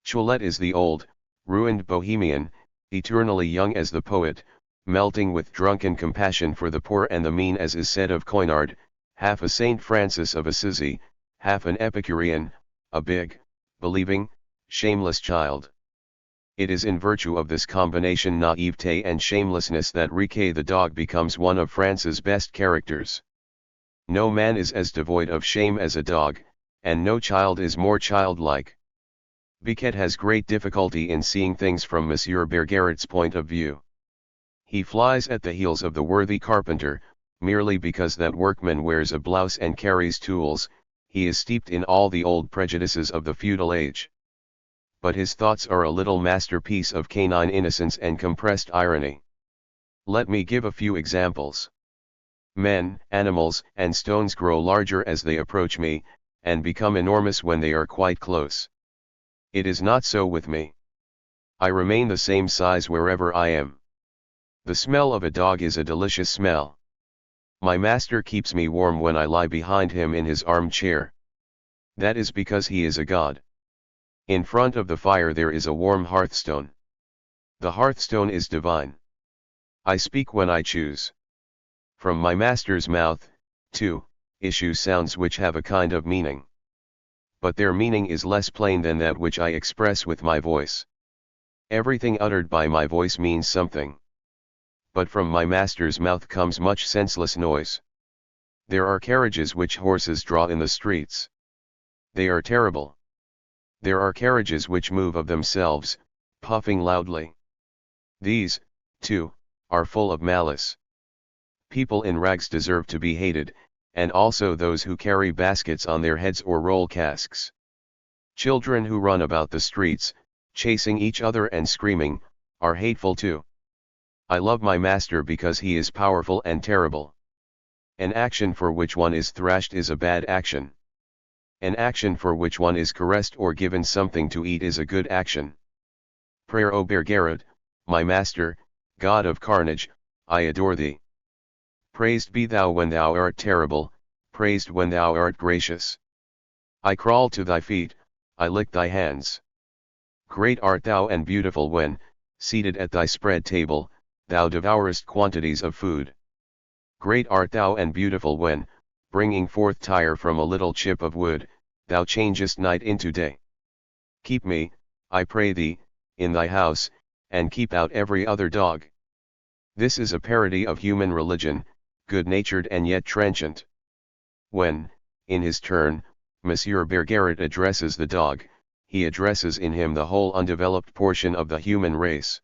Cholet is the old, ruined Bohemian, eternally young as the poet, melting with drunken compassion for the poor and the mean, as is said of Coinard, half a Saint Francis of Assisi, half an Epicurean, a big, believing, shameless child. It is in virtue of this combination naivete and shamelessness that Riquet the dog becomes one of France's best characters. No man is as devoid of shame as a dog, and no child is more childlike. Biquet has great difficulty in seeing things from Monsieur Bergerot's point of view. He flies at the heels of the worthy carpenter, merely because that workman wears a blouse and carries tools. He is steeped in all the old prejudices of the feudal age. But his thoughts are a little masterpiece of canine innocence and compressed irony. Let me give a few examples. Men, animals, and stones grow larger as they approach me, and become enormous when they are quite close. It is not so with me. I remain the same size wherever I am. The smell of a dog is a delicious smell. My master keeps me warm when I lie behind him in his armchair. That is because he is a god. In front of the fire there is a warm hearthstone. The hearthstone is divine. I speak when I choose. From my master's mouth, too, issue sounds which have a kind of meaning. But their meaning is less plain than that which I express with my voice. Everything uttered by my voice means something. But from my master's mouth comes much senseless noise. There are carriages which horses draw in the streets. They are terrible. There are carriages which move of themselves, puffing loudly. These, too, are full of malice. People in rags deserve to be hated, and also those who carry baskets on their heads or roll casks. Children who run about the streets, chasing each other and screaming, are hateful too. I love my master because he is powerful and terrible. An action for which one is thrashed is a bad action. An action for which one is caressed or given something to eat is a good action. Prayer, O Bergerot, my master, God of carnage, I adore thee. Praised be thou when thou art terrible, praised when thou art gracious. I crawl to thy feet, I lick thy hands. Great art thou and beautiful when, seated at thy spread table, thou devourest quantities of food. Great art thou and beautiful when, bringing forth tire from a little chip of wood, thou changest night into day. Keep me, I pray thee, in thy house, and keep out every other dog. This is a parody of human religion, good-natured and yet trenchant. When, in his turn, Monsieur Bergerot addresses the dog, he addresses in him the whole undeveloped portion of the human race.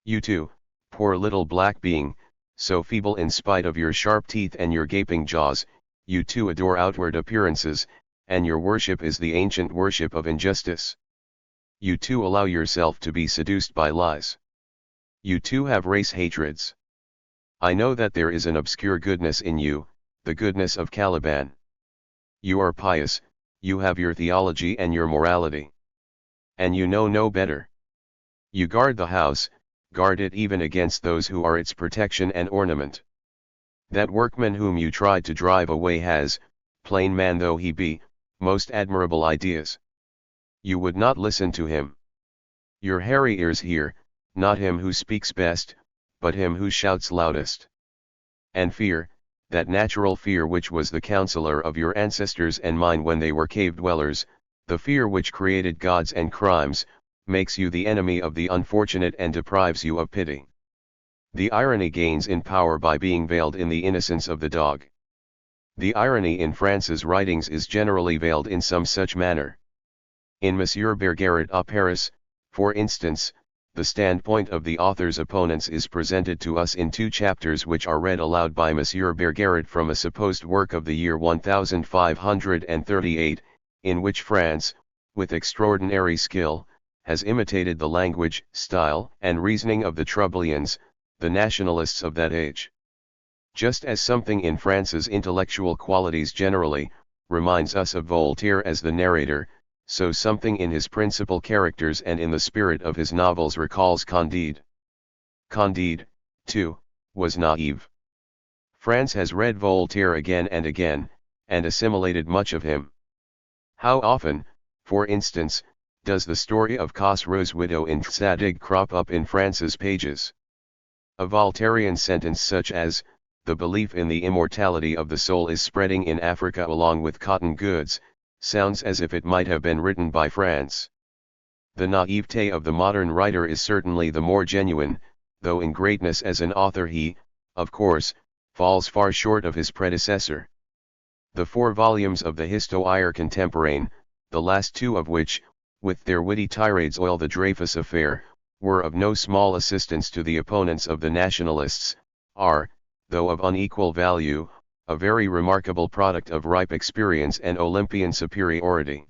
You too, poor little black being, so feeble in spite of your sharp teeth and your gaping jaws, you too adore outward appearances, and your worship is the ancient worship of injustice. You too allow yourself to be seduced by lies. You too have race hatreds. I know that there is an obscure goodness in you, the goodness of Caliban. You are pious, you have your theology and your morality. And you know no better. You guard the house, guard it even against those who are its protection and ornament. That workman whom you tried to drive away has, plain man though he be, most admirable ideas. You would not listen to him. Your hairy ears hear, not him who speaks best, but him who shouts loudest. And fear, that natural fear which was the counselor of your ancestors and mine when they were cave dwellers, the fear which created gods and crimes, makes you the enemy of the unfortunate and deprives you of pity. The irony gains in power by being veiled in the innocence of the dog. The irony in France's writings is generally veiled in some such manner. In Monsieur Bergerot à Paris, for instance, the standpoint of the author's opponents is presented to us in 2 chapters which are read aloud by Monsieur Bergerot from a supposed work of the year 1538, in which France, with extraordinary skill, has imitated the language, style, and reasoning of the Troublians, the nationalists of that age. Just as something in France's intellectual qualities generally reminds us of Voltaire as the narrator, so something in his principal characters and in the spirit of his novels recalls Candide. Candide, too, was naive. France has read Voltaire again and again, and assimilated much of him. How often, for instance, does the story of Khosrow's widow in Tzadig crop up in France's pages? A Voltairean sentence such as, "The belief in the immortality of the soul is spreading in Africa along with cotton goods," sounds as if it might have been written by France. The naivete of the modern writer is certainly the more genuine, though in greatness as an author he, of course, falls far short of his predecessor. The 4 volumes of the Histoire Contemporaine, the last 2 of which, with their witty tirades oil the Dreyfus affair, were of no small assistance to the opponents of the nationalists, are, though of unequal value, a very remarkable product of ripe experience and Olympian superiority.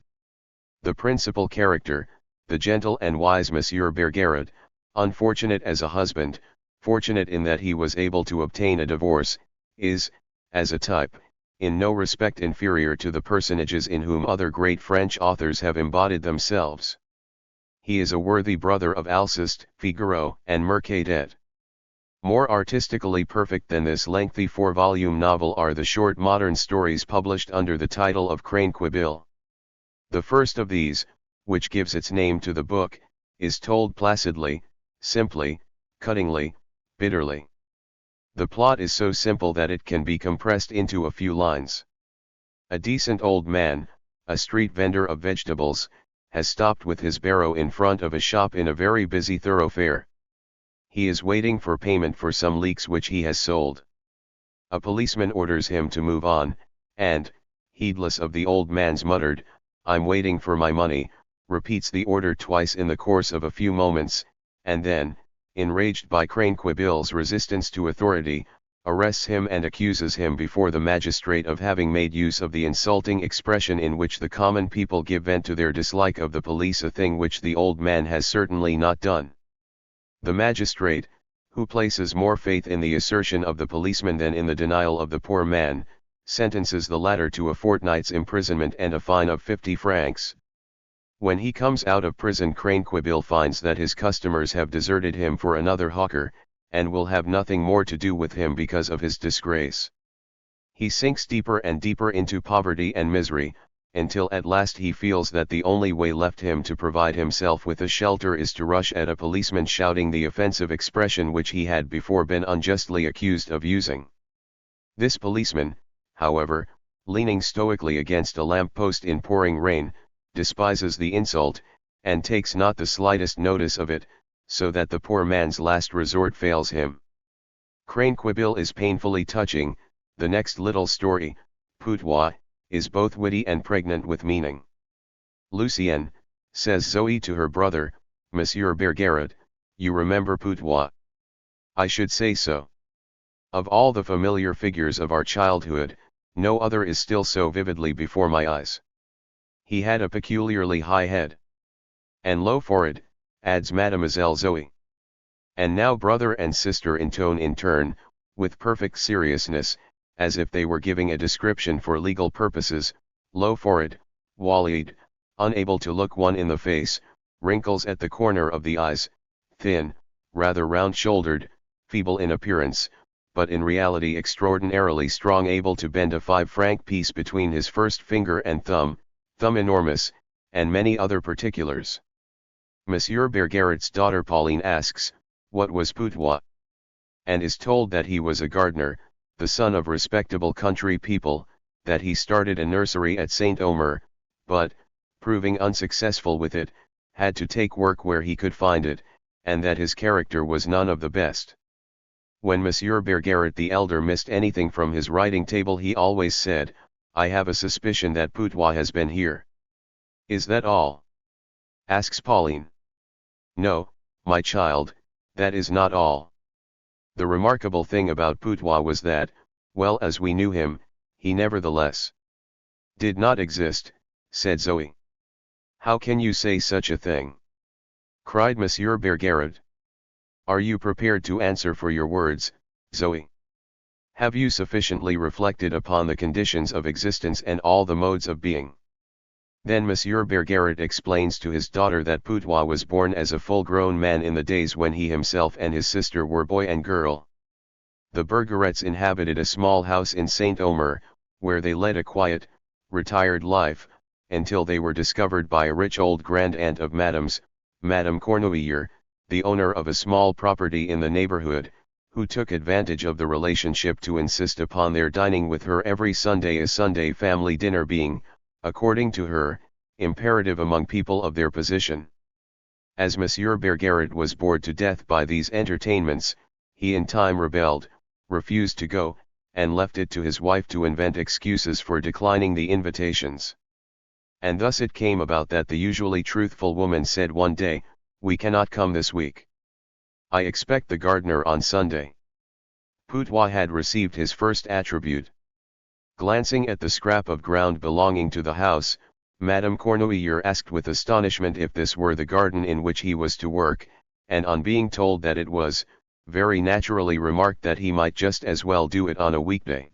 The principal character, the gentle and wise Monsieur Bergeraud, unfortunate as a husband, fortunate in that he was able to obtain a divorce, is, as a type, in no respect inferior to the personages in whom other great French authors have embodied themselves. He is a worthy brother of Alceste, Figaro, and Mercadet. More artistically perfect than this lengthy 4-volume novel are the short modern stories published under the title of Cranequebil. The first of these, which gives its name to the book, is told placidly, simply, cuttingly, bitterly. The plot is so simple that it can be compressed into a few lines. A decent old man, a street vendor of vegetables, has stopped with his barrow in front of a shop in a very busy thoroughfare. He is waiting for payment for some leeks which he has sold. A policeman orders him to move on, and, heedless of the old man's muttered, "I'm waiting for my money," repeats the order twice in the course of a few moments, and then, enraged by Cranequebil's resistance to authority, arrests him and accuses him before the magistrate of having made use of the insulting expression in which the common people give vent to their dislike of the police, a thing which the old man has certainly not done. The magistrate, who places more faith in the assertion of the policeman than in the denial of the poor man, sentences the latter to a fortnight's imprisonment and a fine of 50 francs. When he comes out of prison, Cranequebil finds that his customers have deserted him for another hawker, and will have nothing more to do with him because of his disgrace. He sinks deeper and deeper into poverty and misery, until at last he feels that the only way left him to provide himself with a shelter is to rush at a policeman shouting the offensive expression which he had before been unjustly accused of using. This policeman, however, leaning stoically against a lamp-post in pouring rain, despises the insult, and takes not the slightest notice of it, so that the poor man's last resort fails him. Cranequebil is painfully touching. The next little story, Putois, is both witty and pregnant with meaning. "Lucien," says Zoe to her brother, "Monsieur Bergeraud, you remember Putois?" "I should say so. Of all the familiar figures of our childhood, no other is still so vividly before my eyes. He had a peculiarly high head. And low forehead," adds Mademoiselle Zoe. And now brother and sister intone in turn, with perfect seriousness, as if they were giving a description for legal purposes: "Low forehead, wall-eyed, unable to look one in the face, wrinkles at the corner of the eyes, thin, rather round-shouldered, feeble in appearance, but in reality extraordinarily strong, able to bend a 5-franc piece between his first finger and thumb enormous," and many other particulars. Monsieur Bergeraud's daughter Pauline asks, what was Putois? And is told that he was a gardener, the son of respectable country people, that he started a nursery at Saint-Omer, but, proving unsuccessful with it, had to take work where he could find it, and that his character was none of the best. When Monsieur Bergeraud the elder missed anything from his writing table, he always said, "I have a suspicion that Putois has been here." "Is that all?" asks Pauline. "No, my child, that is not all. The remarkable thing about Putois was that, well as we knew him, he nevertheless did not exist," said Zoe. "How can you say such a thing?" cried Monsieur Bergeraud. "Are you prepared to answer for your words, Zoe? Have you sufficiently reflected upon the conditions of existence and all the modes of being?" Then Monsieur Bergeraud explains to his daughter that Putois was born as a full-grown man in the days when he himself and his sister were boy and girl. The Bergerets inhabited a small house in Saint Omer, where they led a quiet, retired life, until they were discovered by a rich old grand-aunt of Madame's, Madame Cornouiller, the owner of a small property in the neighborhood, who took advantage of the relationship to insist upon their dining with her every Sunday, a Sunday family dinner being, according to her, imperative among people of their position. As Monsieur Bergeret was bored to death by these entertainments, he in time rebelled, refused to go, and left it to his wife to invent excuses for declining the invitations. And thus it came about that the usually truthful woman said one day, "We cannot come this week. I expect the gardener on Sunday." Putois had received his first attribute. Glancing at the scrap of ground belonging to the house, Madame Cornouiller asked with astonishment if this were the garden in which he was to work, and on being told that it was, very naturally remarked that he might just as well do it on a weekday.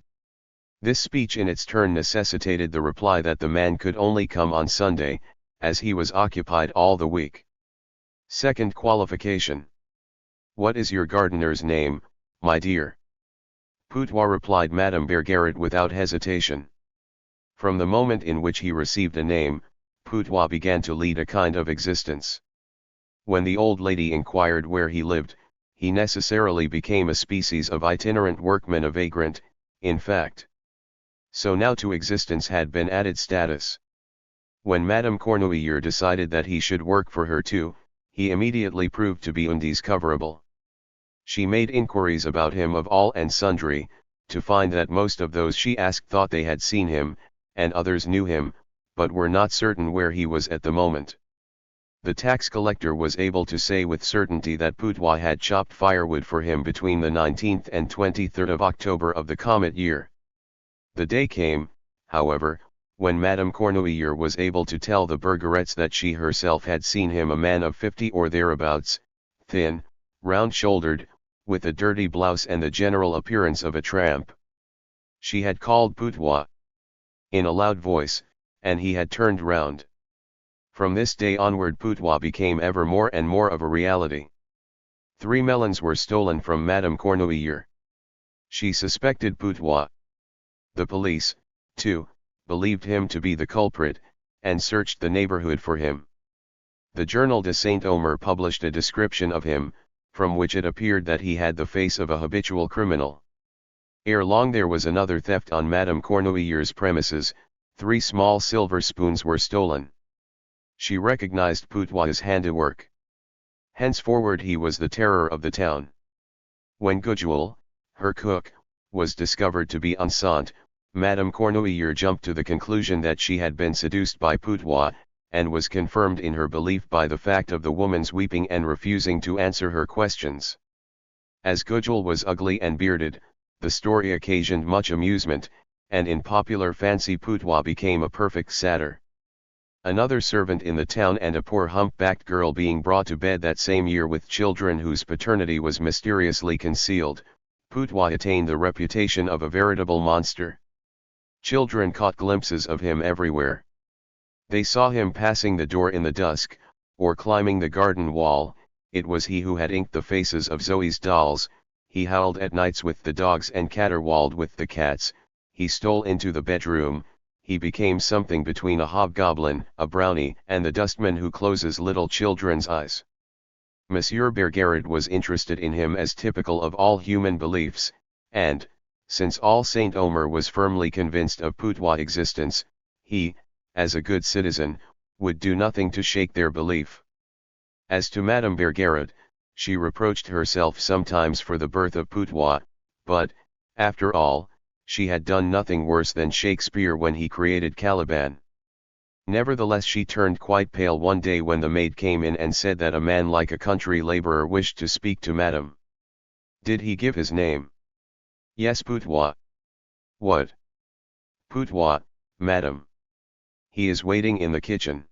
This speech in its turn necessitated the reply that the man could only come on Sunday, as he was occupied all the week. Second qualification. "What is your gardener's name, my dear?" Putois replied Madame Bergeret without hesitation. From the moment in which he received a name, Putois began to lead a kind of existence. When the old lady inquired where he lived, he necessarily became a species of itinerant workman, a vagrant, in fact. So now to existence had been added status. When Madame Cornouiller decided that he should work for her too, he immediately proved to be undiscoverable. She made inquiries about him of all and sundry, to find that most of those she asked thought they had seen him, and others knew him, but were not certain where he was at the moment. The tax collector was able to say with certainty that Putois had chopped firewood for him between the 19th and 23rd of October of the comet year. The day came, however, when Madame Cornouiller was able to tell the Bergerets that she herself had seen him, a man of 50 or thereabouts, thin, round-shouldered, with a dirty blouse and the general appearance of a tramp. She had called Putois in a loud voice, and he had turned round. From this day onward Putois became ever more and more of a reality. 3 melons were stolen from Madame Cornouiller. She suspected Putois. The police, too, believed him to be the culprit, and searched the neighborhood for him. The Journal de Saint-Omer published a description of him, from which it appeared that he had the face of a habitual criminal. Ere long there was another theft on Madame Cornouiller's premises. 3 small silver spoons were stolen. She recognized Putois' handiwork. Henceforward he was the terror of the town. When Gudule, her cook, was discovered to be enceinte, Madame Cornouiller jumped to the conclusion that she had been seduced by Putois, and was confirmed in her belief by the fact of the woman's weeping and refusing to answer her questions. As Gudule was ugly and bearded, the story occasioned much amusement, and in popular fancy Putois became a perfect satyr. Another servant in the town and a poor hump-backed girl being brought to bed that same year with children whose paternity was mysteriously concealed, Putois attained the reputation of a veritable monster. Children caught glimpses of him everywhere. They saw him passing the door in the dusk, or climbing the garden wall. It was he who had inked the faces of Zoe's dolls. He howled at nights with the dogs and caterwauled with the cats. He stole into the bedroom. He became something between a hobgoblin, a brownie, and the dustman who closes little children's eyes. Monsieur Bergeret was interested in him as typical of all human beliefs, and, since all Saint-Omer was firmly convinced of Putois' existence, he, as a good citizen, would do nothing to shake their belief. As to Madame Bergeret, she reproached herself sometimes for the birth of Putois, but, after all, she had done nothing worse than Shakespeare when he created Caliban. Nevertheless she turned quite pale one day when the maid came in and said that a man like a country laborer wished to speak to Madame. Did he give his name? Yes, Putois. What? Putois, Madame. He is waiting in the kitchen.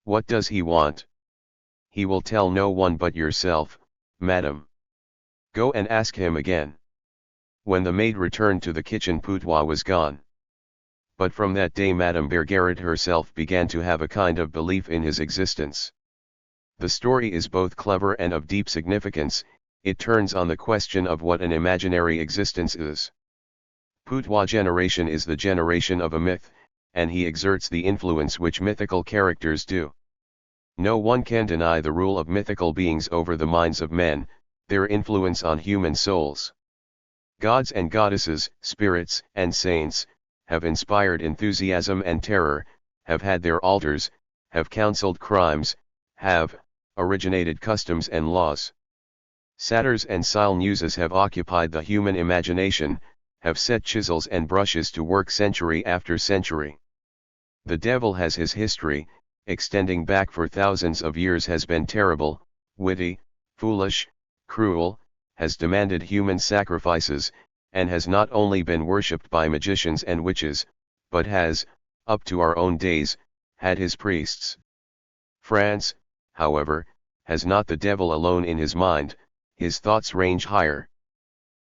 What does he want? He will tell no one but yourself, Madame. Go and ask him again. When the maid returned to the kitchen, Putois was gone. But from that day Madame Bergeret herself began to have a kind of belief in his existence. The story is both clever and of deep significance. it turns on the question of what an imaginary existence is. Putwa generation is the generation of a myth, and he exerts the influence which mythical characters do. No one can deny the rule of mythical beings over the minds of men, their influence on human souls. Gods and goddesses, spirits and saints, have inspired enthusiasm and terror, have had their altars, have counseled crimes, have originated customs and laws. Satyrs and Muses have occupied the human imagination, have set chisels and brushes to work century after century. The devil has his history, extending back for thousands of years, has been terrible, witty, foolish, cruel, has demanded human sacrifices, and has not only been worshipped by magicians and witches, but has, up to our own days, had his priests. France, however, has not the devil alone in his mind, his thoughts range higher.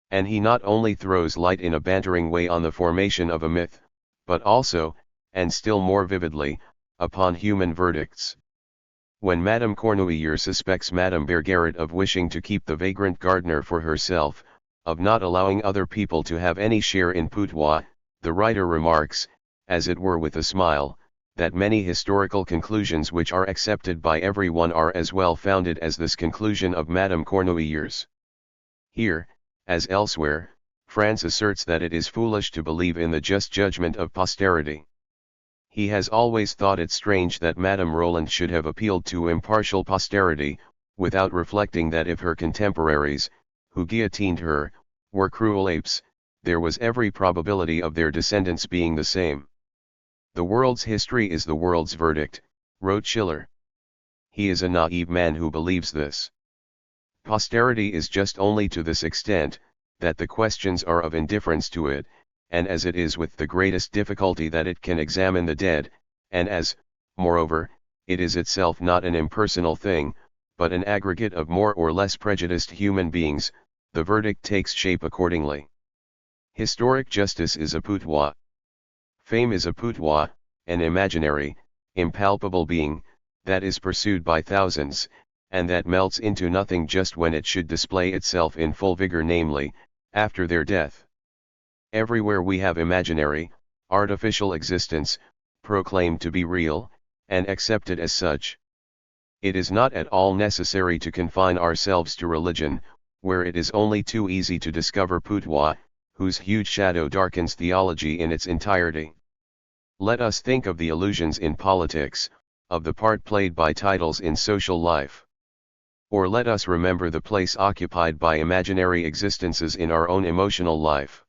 And he not only throws light in a bantering way on the formation of a myth, but also, and still more vividly, upon human verdicts. When Madame Cornuillier suspects Madame Bergeret of wishing to keep the vagrant gardener for herself, of not allowing other people to have any share in Putwa, the writer remarks, as it were with a smile, that many historical conclusions which are accepted by everyone are as well founded as this conclusion of Madame Cornuillier's. Here, as elsewhere, France asserts that it is foolish to believe in the just judgment of posterity. He has always thought it strange that Madame Roland should have appealed to impartial posterity, without reflecting that if her contemporaries, who guillotined her, were cruel apes, there was every probability of their descendants being the same. The world's history is the world's verdict, wrote Schiller. He is a naive man who believes this. Posterity is just only to this extent, that the questions are of indifference to it, and as it is with the greatest difficulty that it can examine the dead, and as, moreover, it is itself not an impersonal thing, but an aggregate of more or less prejudiced human beings, the verdict takes shape accordingly. Historic justice is a Putwa. Fame is a Putwa, an imaginary, impalpable being, that is pursued by thousands, and that melts into nothing just when it should display itself in full vigor, namely, after their death. Everywhere we have imaginary, artificial existence, proclaimed to be real, and accepted as such. It is not at all necessary to confine ourselves to religion, where it is only too easy to discover Putwa, whose huge shadow darkens theology in its entirety. Let us think of the illusions in politics, of the part played by titles in social life. Or let us remember the place occupied by imaginary existences in our own emotional life.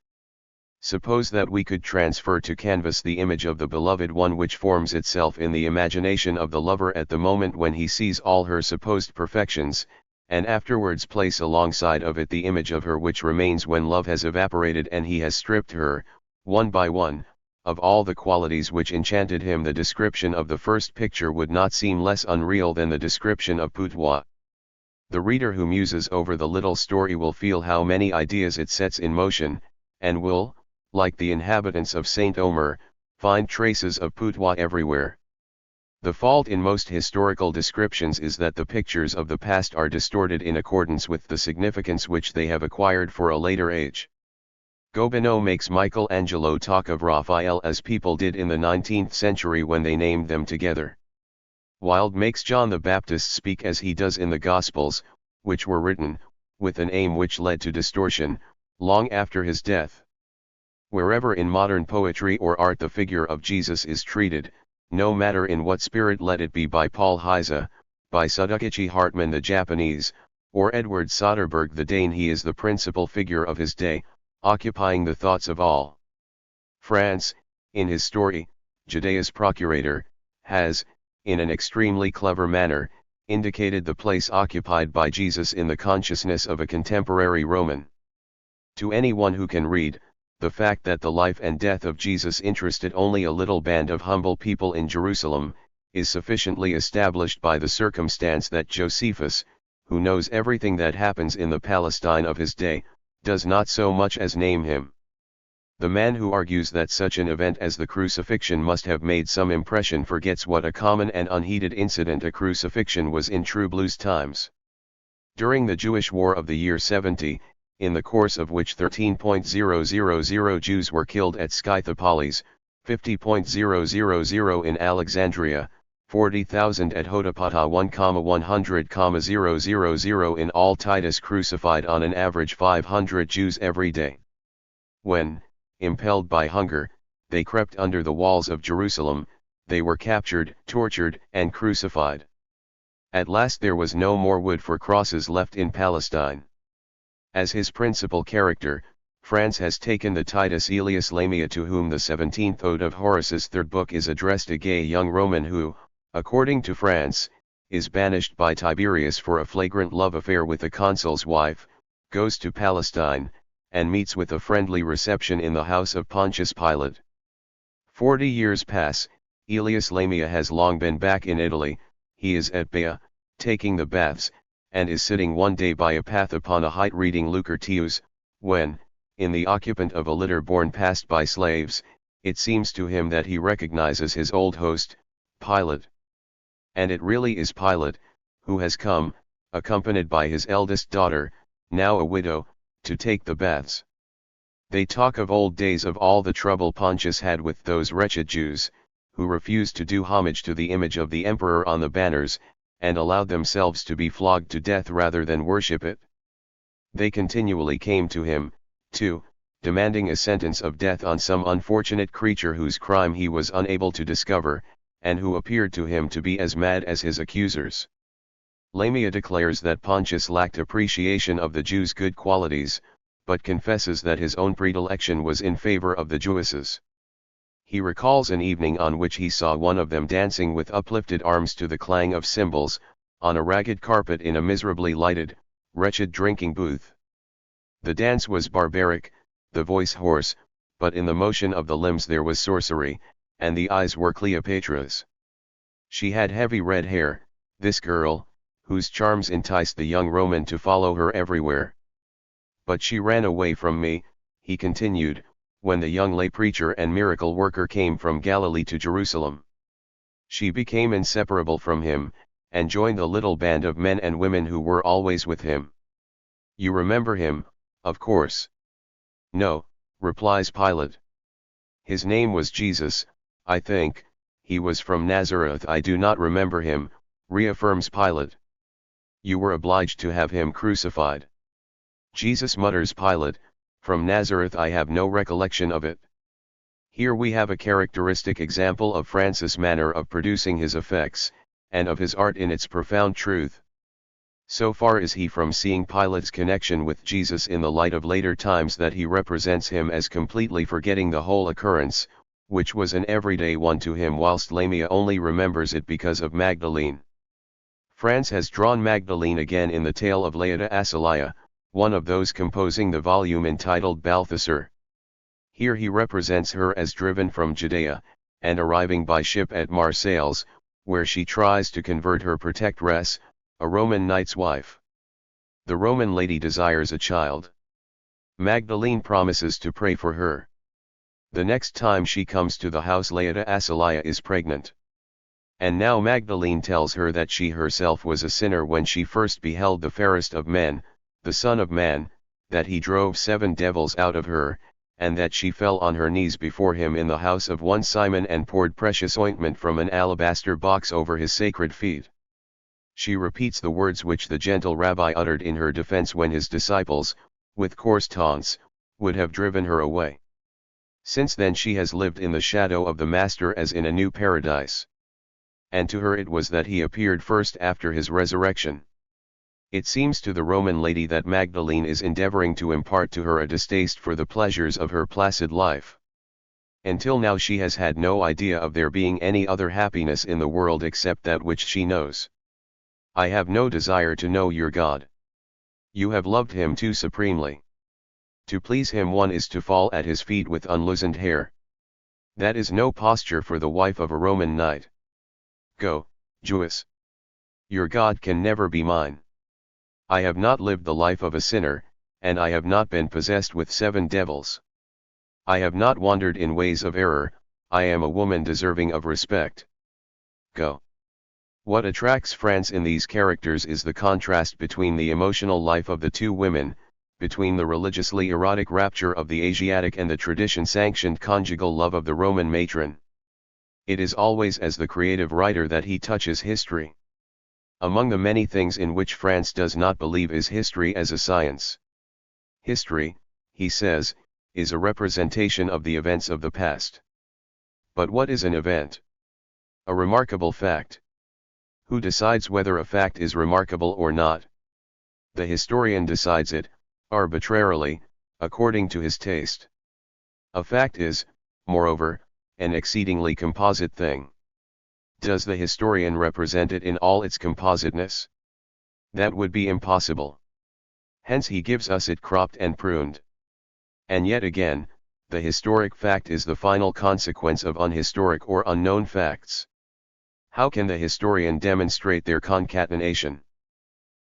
Suppose that we could transfer to canvas the image of the beloved one which forms itself in the imagination of the lover at the moment when he sees all her supposed perfections, and afterwards place alongside of it the image of her which remains when love has evaporated and he has stripped her, one by one, of all the qualities which enchanted him. The description of the first picture would not seem less unreal than the description of Putwa. The reader who muses over the little story will feel how many ideas it sets in motion, and will, like the inhabitants of Saint Omer, find traces of Putwa everywhere. The fault in most historical descriptions is that the pictures of the past are distorted in accordance with the significance which they have acquired for a later age. Gobineau makes Michelangelo talk of Raphael as people did in the 19th century when they named them together. Wilde makes John the Baptist speak as he does in the Gospels, which were written, with an aim which led to distortion, long after his death. Wherever in modern poetry or art the figure of Jesus is treated, no matter in what spirit, let it be by Paul Heise, by Sudakichi Hartmann the Japanese, or Edward Soderberg the Dane, he is the principal figure of his day, occupying the thoughts of all. France, in his story, Judea's procurator, has, in an extremely clever manner, indicated the place occupied by Jesus in the consciousness of a contemporary Roman. To anyone who can read, the fact that the life and death of Jesus interested only a little band of humble people in Jerusalem, is sufficiently established by the circumstance that Josephus, who knows everything that happens in the Palestine of his day, does not so much as name him. The man who argues that such an event as the crucifixion must have made some impression forgets what a common and unheeded incident a crucifixion was in true blues times. During the Jewish War of the year 70, in the course of which 13,000 Jews were killed at Scythopolis, 50,000 in Alexandria, 40,000 at Hodapata, 1,100,000 in all, Titus crucified on an average 500 Jews every day. When, impelled by hunger, they crept under the walls of Jerusalem, they were captured, tortured, and crucified. At last there was no more wood for crosses left in Palestine. As his principal character, France has taken the Titus Aelius Lamia, to whom the 17th ode of Horace's third book is addressed, a gay young Roman who, according to France, is banished by Tiberius for a flagrant love affair with the consul's wife, goes to Palestine, and meets with a friendly reception in the house of Pontius Pilate. 40 years pass, Aelius Lamia has long been back in Italy. He is at Bea, taking the baths, and is sitting one day by a path upon a height reading Lucretius, when, in the occupant of a litter borne past by slaves, it seems to him that he recognizes his old host, Pilate. And it really is Pilate, who has come, accompanied by his eldest daughter, now a widow, to take the baths. They talk of old days, of all the trouble Pontius had with those wretched Jews, who refused to do homage to the image of the emperor on the banners, and allowed themselves to be flogged to death rather than worship it. They continually came to him, too, demanding a sentence of death on some unfortunate creature whose crime he was unable to discover, and who appeared to him to be as mad as his accusers. Lamia declares that Pontius lacked appreciation of the Jews' good qualities, but confesses that his own predilection was in favor of the Jewesses. He recalls an evening on which he saw one of them dancing with uplifted arms to the clang of cymbals, on a ragged carpet in a miserably lighted, wretched drinking booth. The dance was barbaric, the voice hoarse, but in the motion of the limbs there was sorcery, and the eyes were Cleopatra's. She had heavy red hair, this girl, whose charms enticed the young Roman to follow her everywhere. But she ran away from me, he continued, when the young lay preacher and miracle worker came from Galilee to Jerusalem. She became inseparable from him, and joined the little band of men and women who were always with him. You remember him, of course. No, replies Pilate. His name was Jesus, I think, he was from Nazareth. I do not remember him, reaffirms Pilate. You were obliged to have him crucified. Jesus, mutters Pilate, from Nazareth I have no recollection of it. Here we have a characteristic example of Francis' manner of producing his effects, and of his art in its profound truth. So far is he from seeing Pilate's connection with Jesus in the light of later times that he represents him as completely forgetting the whole occurrence, which was an everyday one to him, whilst Lamia only remembers it because of Magdalene. France has drawn Magdalene again in the tale of Laeta Asilia, one of those composing the volume entitled Balthasar. Here he represents her as driven from Judea, and arriving by ship at Marseilles, where she tries to convert her protectress, a Roman knight's wife. The Roman lady desires a child. Magdalene promises to pray for her. The next time she comes to the house, Laeta Asilia is pregnant. And now Magdalene tells her that she herself was a sinner when she first beheld the fairest of men, the Son of Man, that he drove 7 devils out of her, and that she fell on her knees before him in the house of one Simon and poured precious ointment from an alabaster box over his sacred feet. She repeats the words which the gentle rabbi uttered in her defense when his disciples, with coarse taunts, would have driven her away. Since then she has lived in the shadow of the Master as in a new paradise. And to her it was that he appeared first after his resurrection. It seems to the Roman lady that Magdalene is endeavoring to impart to her a distaste for the pleasures of her placid life. Until now she has had no idea of there being any other happiness in the world except that which she knows. I have no desire to know your God. You have loved him too supremely. To please him one is to fall at his feet with unloosened hair. That is no posture for the wife of a Roman knight. Go, Jewess. Your God can never be mine. I have not lived the life of a sinner, and I have not been possessed with 7 devils. I have not wandered in ways of error, I am a woman deserving of respect. Go. What attracts France in these characters is the contrast between the emotional life of the two women, between the religiously erotic rapture of the Asiatic and the tradition-sanctioned conjugal love of the Roman matron. It is always as the creative writer that he touches history. Among the many things in which France does not believe is history as a science. History, he says, is a representation of the events of the past. But what is an event? A remarkable fact. Who decides whether a fact is remarkable or not? The historian decides it, arbitrarily, according to his taste. A fact is, moreover, an exceedingly composite thing. Does the historian represent it in all its compositeness? That would be impossible. Hence he gives us it cropped and pruned. And yet again, the historic fact is the final consequence of unhistoric or unknown facts. How can the historian demonstrate their concatenation?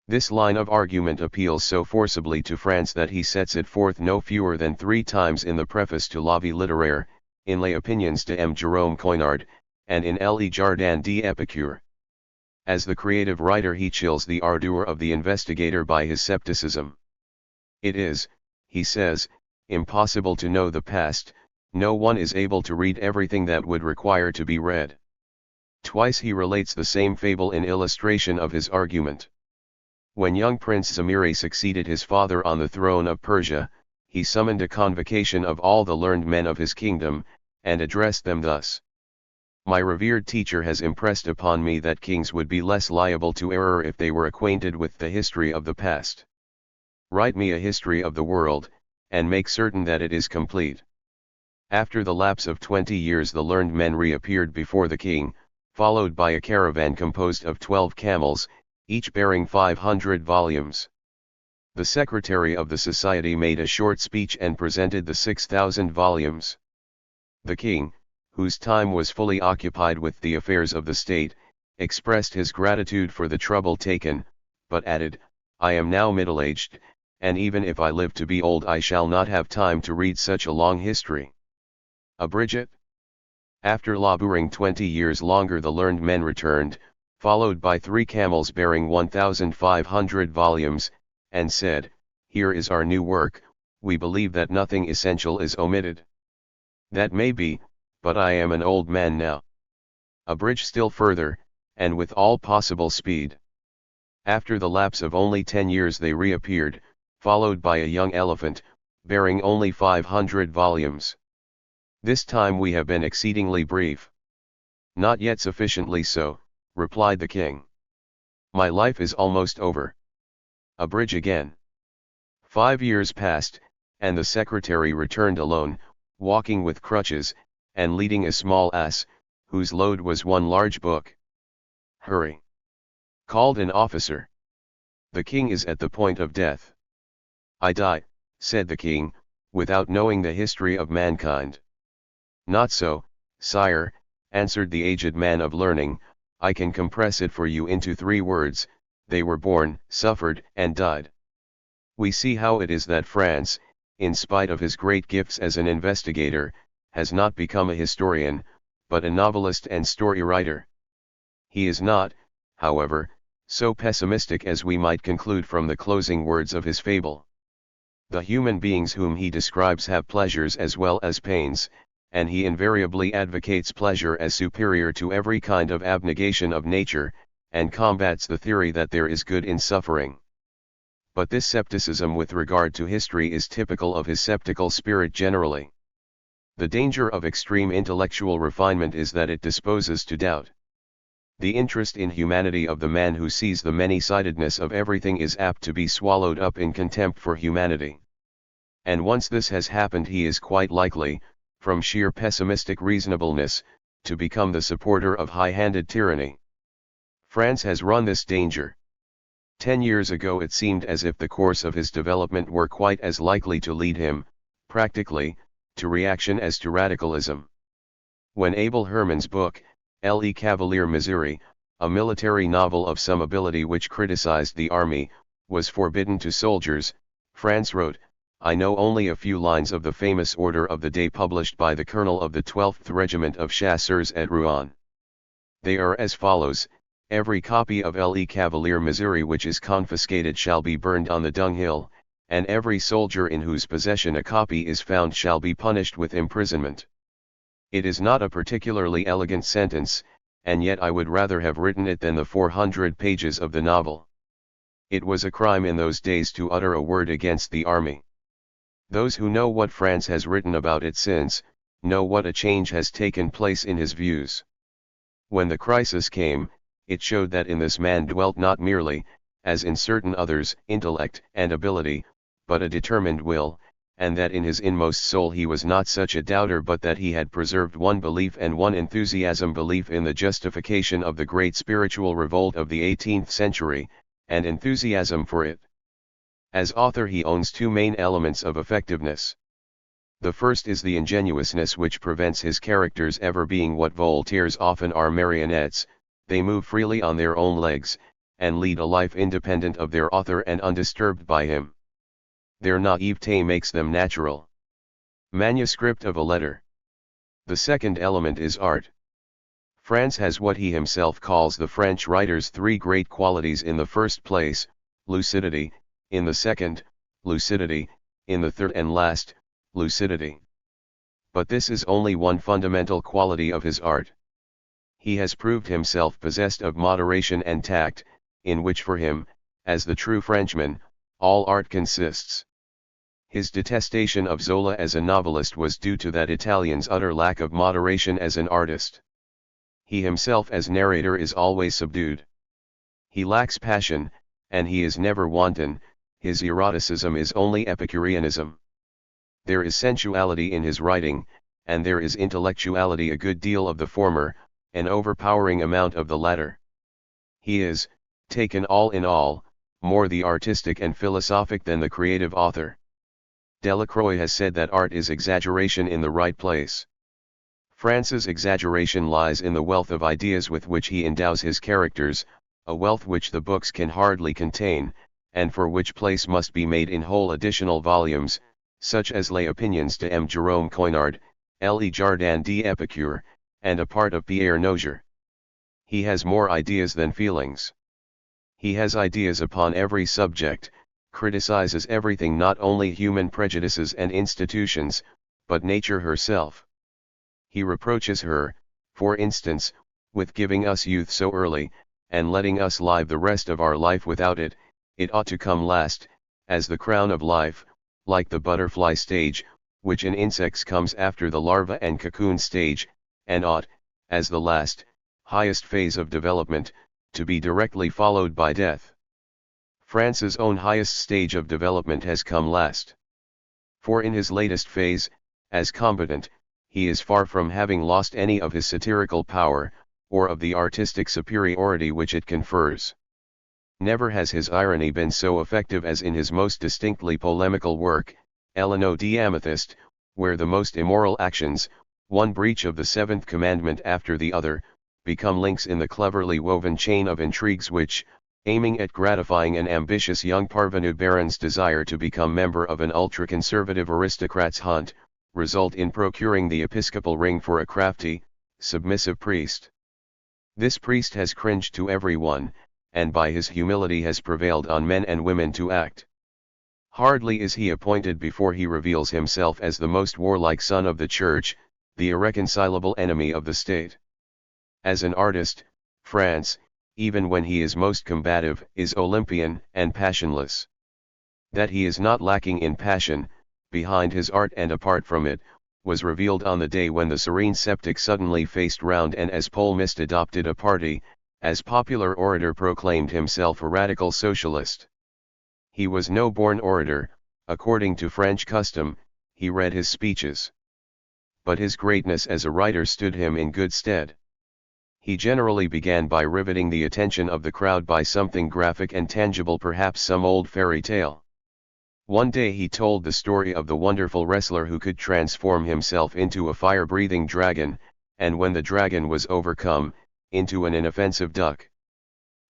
This line of argument appeals so forcibly to France that he sets it forth no fewer than 3 times in the preface to La Vie littéraire, in Les Opinions de M. Jérôme Coignard, and in Le Jardin d'Épicure. As the creative writer he chills the ardor of the investigator by his scepticism. It is, he says, impossible to know the past, no one is able to read everything that would require to be read. Twice he relates the same fable in illustration of his argument. When young Prince Zamiri succeeded his father on the throne of Persia, he summoned a convocation of all the learned men of his kingdom, and addressed them thus. My revered teacher has impressed upon me that kings would be less liable to error if they were acquainted with the history of the past. Write me a history of the world, and make certain that it is complete. After the lapse of 20 years the learned men reappeared before the king, followed by a caravan composed of 12 camels, each bearing 500 volumes. The secretary of the society made a short speech and presented the 6,000 volumes. The king, whose time was fully occupied with the affairs of the state, expressed his gratitude for the trouble taken, but added, I am now middle-aged, and even if I live to be old I shall not have time to read such a long history. Abridge it? After laboring 20 years longer the learned men returned, followed by 3 camels bearing 1,500 volumes, and said, Here is our new work, we believe that nothing essential is omitted. That may be, but I am an old man now. Abridge still further, and with all possible speed. After the lapse of only 10 years they reappeared, followed by a young elephant, bearing only 500 volumes. This time we have been exceedingly brief. Not yet sufficiently so, replied the king. My life is almost over. Abridge again. 5 years passed, and the secretary returned alone, walking with crutches, and leading a small ass, whose load was one large book. Hurry! Called an officer. The king is at the point of death. I die, said the king, without knowing the history of mankind. Not so, sire, answered the aged man of learning, I can compress it for you into 3 words, they were born, suffered, and died. We see how it is that France, in spite of his great gifts as an investigator, has not become a historian, but a novelist and story writer. He is not, however, so pessimistic as we might conclude from the closing words of his fable. The human beings whom he describes have pleasures as well as pains, and he invariably advocates pleasure as superior to every kind of abnegation of nature, and combats the theory that there is good in suffering. But this scepticism with regard to history is typical of his sceptical spirit generally. The danger of extreme intellectual refinement is that it disposes to doubt. The interest in humanity of the man who sees the many-sidedness of everything is apt to be swallowed up in contempt for humanity. And once this has happened he is quite likely, from sheer pessimistic reasonableness, to become the supporter of high-handed tyranny. France has run this danger. 10 years ago it seemed as if the course of his development were quite as likely to lead him, practically, to reaction as to radicalism. When Abel Herman's book, Le Cavalier Missouri, a military novel of some ability which criticized the army, was forbidden to soldiers, France wrote, I know only a few lines of the famous order of the day published by the colonel of the 12th Regiment of Chasseurs at Rouen. They are as follows, every copy of Le Cavalier Missouri which is confiscated shall be burned on the dunghill, and every soldier in whose possession a copy is found shall be punished with imprisonment. It is not a particularly elegant sentence, and yet I would rather have written it than the 400 pages of the novel. It was a crime in those days to utter a word against the army. Those who know what France has written about it since, know what a change has taken place in his views. When the crisis came, it showed that in this man dwelt not merely, as in certain others, intellect and ability, but a determined will, and that in his inmost soul he was not such a doubter but that he had preserved one belief and one enthusiasm, belief in the justification of the great spiritual revolt of the 18th century, and enthusiasm for it. As author he owns two main elements of effectiveness. The first is the ingenuousness which prevents his characters ever being what Voltaire's often are, marionettes. They move freely on their own legs, and lead a life independent of their author and undisturbed by him. Their naivete makes them natural. Manuscript of a letter. The second element is art. France has what he himself calls the French writer's three great qualities: in the first place, lucidity; in the second, lucidity; in the third and last, lucidity. But this is only one fundamental quality of his art. He has proved himself possessed of moderation and tact, in which for him, as the true Frenchman, all art consists. His detestation of Zola as a novelist was due to that Italian's utter lack of moderation as an artist. He himself as narrator is always subdued. He lacks passion, and he is never wanton. His eroticism is only Epicureanism. There is sensuality in his writing, and there is intellectuality, a good deal of the former, an overpowering amount of the latter. He is, taken all in all, more the artistic and philosophic than the creative author. Delacroix has said that art is exaggeration in the right place. France's exaggeration lies in the wealth of ideas with which he endows his characters, a wealth which the books can hardly contain, and for which place must be made in whole additional volumes, such as Les Opinions de M. Jérôme Coignard, Le Jardin d'Épicure, and a part of Pierre Nozier. He has more ideas than feelings. He has ideas upon every subject, criticizes everything, not only human prejudices and institutions, but nature herself. He reproaches her, for instance, with giving us youth so early, and letting us live the rest of our life without it. It ought to come last, as the crown of life, like the butterfly stage, which in insects comes after the larva and cocoon stage, and ought, as the last, highest phase of development, to be directly followed by death. France's own highest stage of development has come last. For in his latest phase, as combatant, he is far from having lost any of his satirical power, or of the artistic superiority which it confers. Never has his irony been so effective as in his most distinctly polemical work, Eleno the Amethyst, where the most immoral actions, one breach of the seventh commandment after the other, become links in the cleverly woven chain of intrigues which, aiming at gratifying an ambitious young parvenu baron's desire to become member of an ultra-conservative aristocrat's hunt, result in procuring the episcopal ring for a crafty, submissive priest. This priest has cringed to everyone, and by his humility has prevailed on men and women to act. Hardly is he appointed before he reveals himself as the most warlike son of the church, the irreconcilable enemy of the state. As an artist, France, even when he is most combative, is Olympian and passionless. That he is not lacking in passion, behind his art and apart from it, was revealed on the day when the serene sceptic suddenly faced round and as polemist adopted a party, as popular orator proclaimed himself a radical socialist. He was no born orator, according to French custom, he read his speeches. But his greatness as a writer stood him in good stead. He generally began by riveting the attention of the crowd by something graphic and tangible, perhaps some old fairy tale. One day he told the story of the wonderful wrestler who could transform himself into a fire-breathing dragon, and when the dragon was overcome, into an inoffensive duck.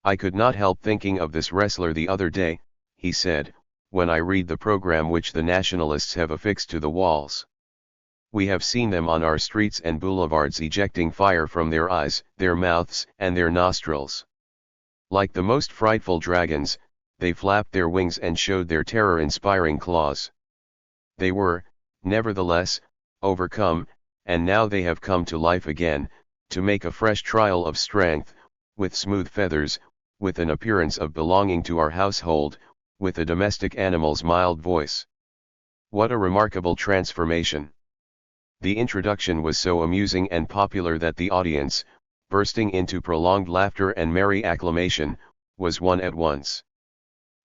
"I could not help thinking of this wrestler the other day," he said, "when I read the program which the nationalists have affixed to the walls. We have seen them on our streets and boulevards ejecting fire from their eyes, their mouths, and their nostrils. Like the most frightful dragons, they flapped their wings and showed their terror-inspiring claws. They were, nevertheless, overcome, and now they have come to life again, to make a fresh trial of strength, with smooth feathers, with an appearance of belonging to our household, with a domestic animal's mild voice. What a remarkable transformation! The introduction was so amusing and popular that the audience, bursting into prolonged laughter and merry acclamation, was won at once.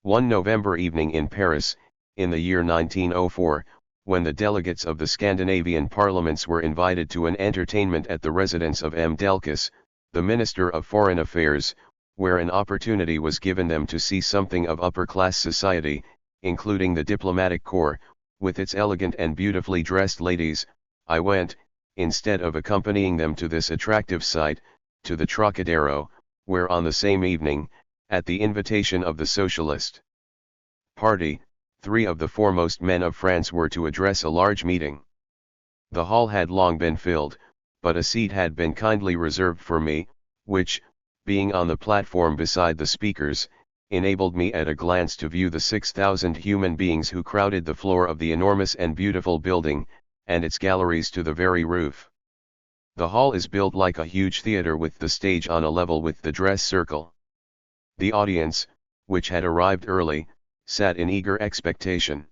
One November evening in Paris, in the year 1904, when the delegates of the Scandinavian parliaments were invited to an entertainment at the residence of M. Delcas, the Minister of Foreign Affairs, where an opportunity was given them to see something of upper-class society, including the diplomatic corps, with its elegant and beautifully dressed ladies, I went, instead of accompanying them to this attractive sight, to the Trocadero, where on the same evening, at the invitation of the Socialist Party, 3 of the foremost men of France were to address a large meeting. The hall had long been filled, but a seat had been kindly reserved for me, which, being on the platform beside the speakers, enabled me at a glance to view the 6,000 human beings who crowded the floor of the enormous and beautiful building, and its galleries to the very roof. The hall is built like a huge theater with the stage on a level with the dress circle. The audience, which had arrived early, sat in eager expectation.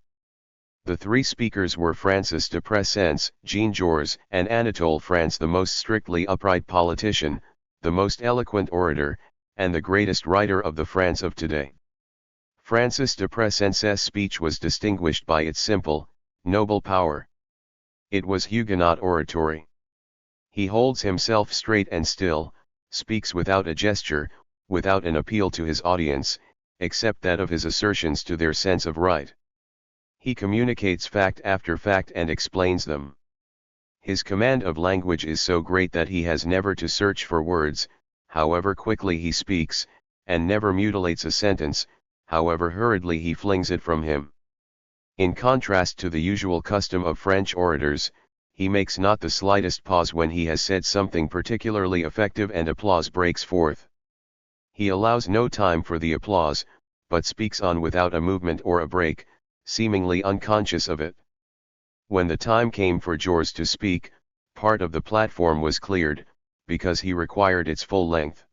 The 3 speakers were Francis de Pressens, Georg, and Anatole France, the most strictly upright politician, the most eloquent orator, and the greatest writer of the France of today. Francis de Pressens's speech was distinguished by its simple, noble power. It was Huguenot oratory. He holds himself straight and still, speaks without a gesture, without an appeal to his audience, except that of his assertions to their sense of right. He communicates fact after fact and explains them. His command of language is so great that he has never to search for words, however quickly he speaks, and never mutilates a sentence, however hurriedly he flings it from him. In contrast to the usual custom of French orators, he makes not the slightest pause when he has said something particularly effective and applause breaks forth. He allows no time for the applause, but speaks on without a movement or a break, seemingly unconscious of it. When the time came for Georg to speak, part of the platform was cleared, because he required its full length.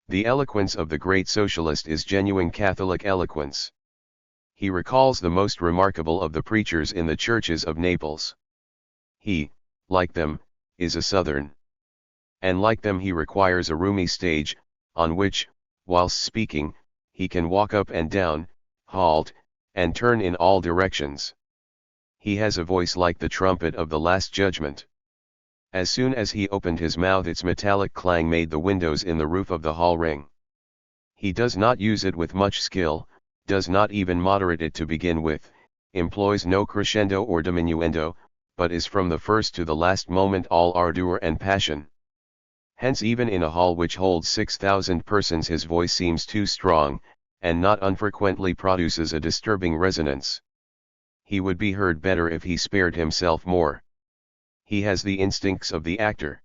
The eloquence of the great socialist is genuine Catholic eloquence. He recalls the most remarkable of the preachers in the churches of Naples. He, like them, is a Southern. And like them he requires a roomy stage, on which, whilst speaking, he can walk up and down, halt, and turn in all directions. He has a voice like the trumpet of the Last Judgment. As soon as he opened his mouth its metallic clang made the windows in the roof of the hall ring. He does not use it with much skill, does not even moderate it to begin with, employs no crescendo or diminuendo, but is from the first to the last moment all ardor and passion. Hence even in a hall which holds 6,000 persons his voice seems too strong, and not unfrequently produces a disturbing resonance. He would be heard better if he spared himself more. He has the instincts of the actor.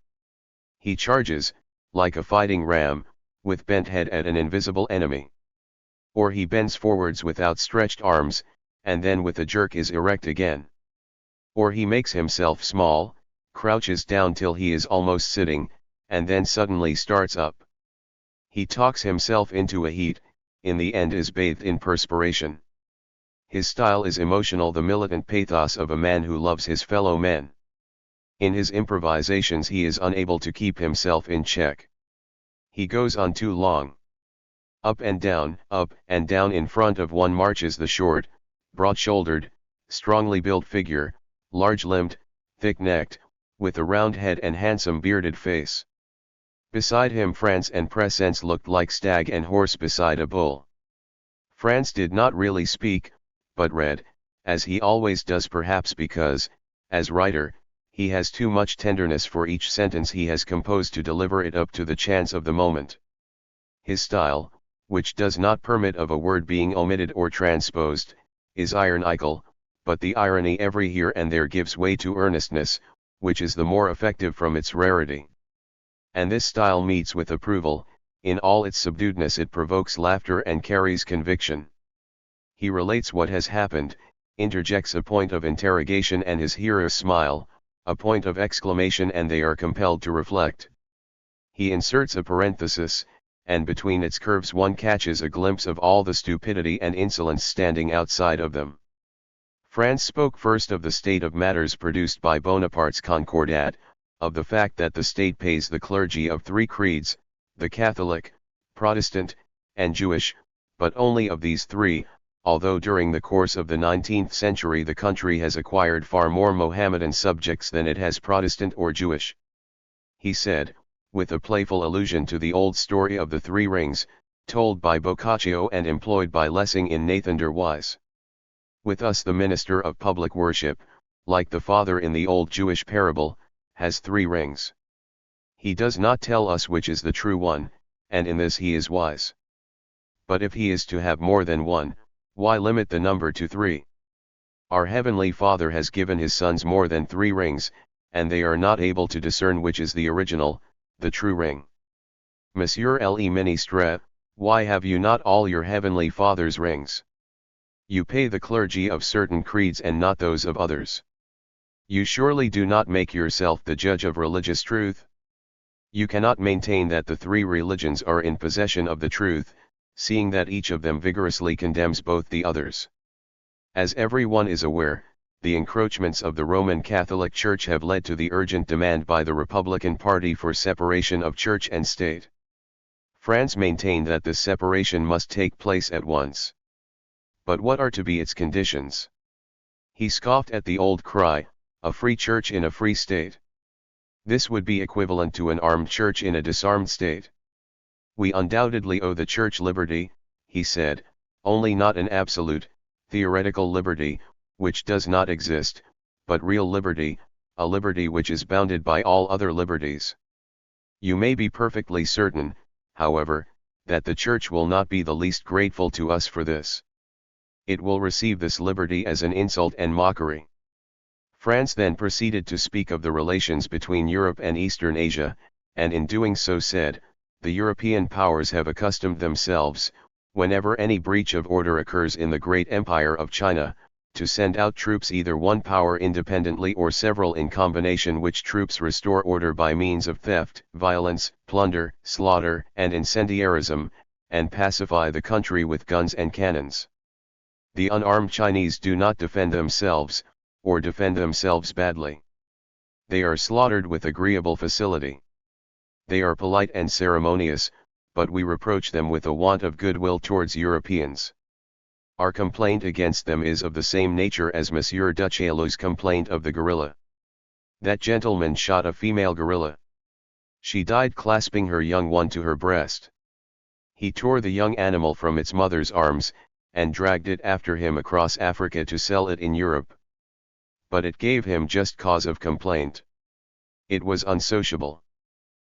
He charges, like a fighting ram, with bent head at an invisible enemy. Or he bends forwards with outstretched arms, and then with a jerk is erect again. Or he makes himself small, crouches down till he is almost sitting, and then suddenly starts up. He talks himself into a heat, in the end is bathed in perspiration. His style is emotional, the militant pathos of a man who loves his fellow men. In his improvisations he is unable to keep himself in check. He goes on too long. Up and down in front of one marches the short, broad-shouldered, strongly built figure, large-limbed, thick-necked, with a round head and handsome bearded face. Beside him France and Pressens looked like stag and horse beside a bull. France did not really speak, but read, as he always does, perhaps because, as writer, he has too much tenderness for each sentence he has composed to deliver it up to the chance of the moment. His style, which does not permit of a word being omitted or transposed, is ironical, but the irony every here and there gives way to earnestness, which is the more effective from its rarity. And this style meets with approval, in all its subduedness it provokes laughter and carries conviction. He relates what has happened, interjects a point of interrogation and his hearers smile, a point of exclamation and they are compelled to reflect. He inserts a parenthesis, and between its curves one catches a glimpse of all the stupidity and insolence standing outside of them. France spoke first of the state of matters produced by Bonaparte's Concordat, of the fact that the state pays the clergy of three creeds, the Catholic, Protestant, and Jewish, but only of these three, although during the course of the 19th century the country has acquired far more Mohammedan subjects than it has Protestant or Jewish. He said, with a playful allusion to the old story of the three rings, told by Boccaccio and employed by Lessing in Nathan der Wise. With us the minister of public worship, like the father in the old Jewish parable, has three rings. He does not tell us which is the true one, and in this he is wise. But if he is to have more than one, why limit the number to three? Our heavenly Father has given his sons more than three rings, and they are not able to discern which is the original, the true ring. Monsieur le Ministre, why have you not all your heavenly Father's rings? You pay the clergy of certain creeds and not those of others. You surely do not make yourself the judge of religious truth? You cannot maintain that the three religions are in possession of the truth, seeing that each of them vigorously condemns both the others. As everyone is aware, the encroachments of the Roman Catholic Church have led to the urgent demand by the Republican Party for separation of church and state. France maintained that this separation must take place at once. But what are to be its conditions? He scoffed at the old cry, a free church in a free state. This would be equivalent to an armed church in a disarmed state. We undoubtedly owe the church liberty, he said, only not an absolute, theoretical liberty, which does not exist, but real liberty, a liberty which is bounded by all other liberties. You may be perfectly certain, however, that the church will not be the least grateful to us for this. It will receive this liberty as an insult and mockery. France then proceeded to speak of the relations between Europe and Eastern Asia, and in doing so said, the European powers have accustomed themselves, whenever any breach of order occurs in the great empire of China, to send out troops either one power independently or several in combination, which troops restore order by means of theft, violence, plunder, slaughter, and incendiarism, and pacify the country with guns and cannons. The unarmed Chinese do not defend themselves, or defend themselves badly. They are slaughtered with agreeable facility. They are polite and ceremonious, but we reproach them with a want of goodwill towards Europeans. Our complaint against them is of the same nature as Monsieur Duchaillu's complaint of the gorilla. That gentleman shot a female gorilla. She died clasping her young one to her breast. He tore the young animal from its mother's arms, and dragged it after him across Africa to sell it in Europe. But it gave him just cause of complaint. It was unsociable.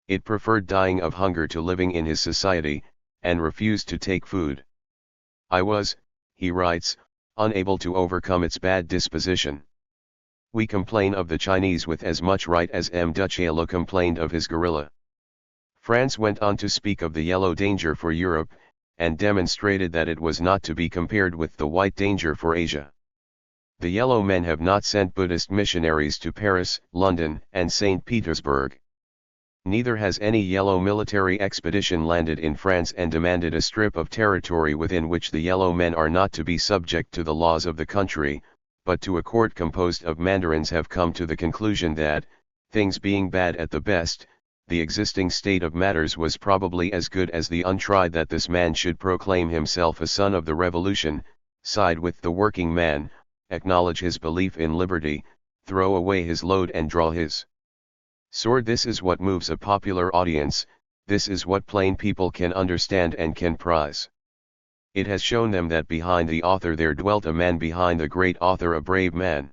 It preferred dying of hunger to living in his society, and refused to take food. I was, he writes, unable to overcome its bad disposition. We complain of the Chinese with as much right as M. Duchaillu complained of his gorilla. France went on to speak of the yellow danger for Europe, and demonstrated that it was not to be compared with the white danger for Asia. The yellow men have not sent Buddhist missionaries to Paris, London, and St. Petersburg. Neither has any yellow military expedition landed in France and demanded a strip of territory within which the yellow men are not to be subject to the laws of the country, but to a court composed of mandarins have come to the conclusion that, things being bad at the best, the existing state of matters was probably as good as the untried, that this man should proclaim himself a son of the revolution, side with the working man, acknowledge his belief in liberty, throw away his load and draw his sword. This is what moves a popular audience, this is what plain people can understand and can prize. It has shown them that behind the author there dwelt a man, behind the great author a brave man.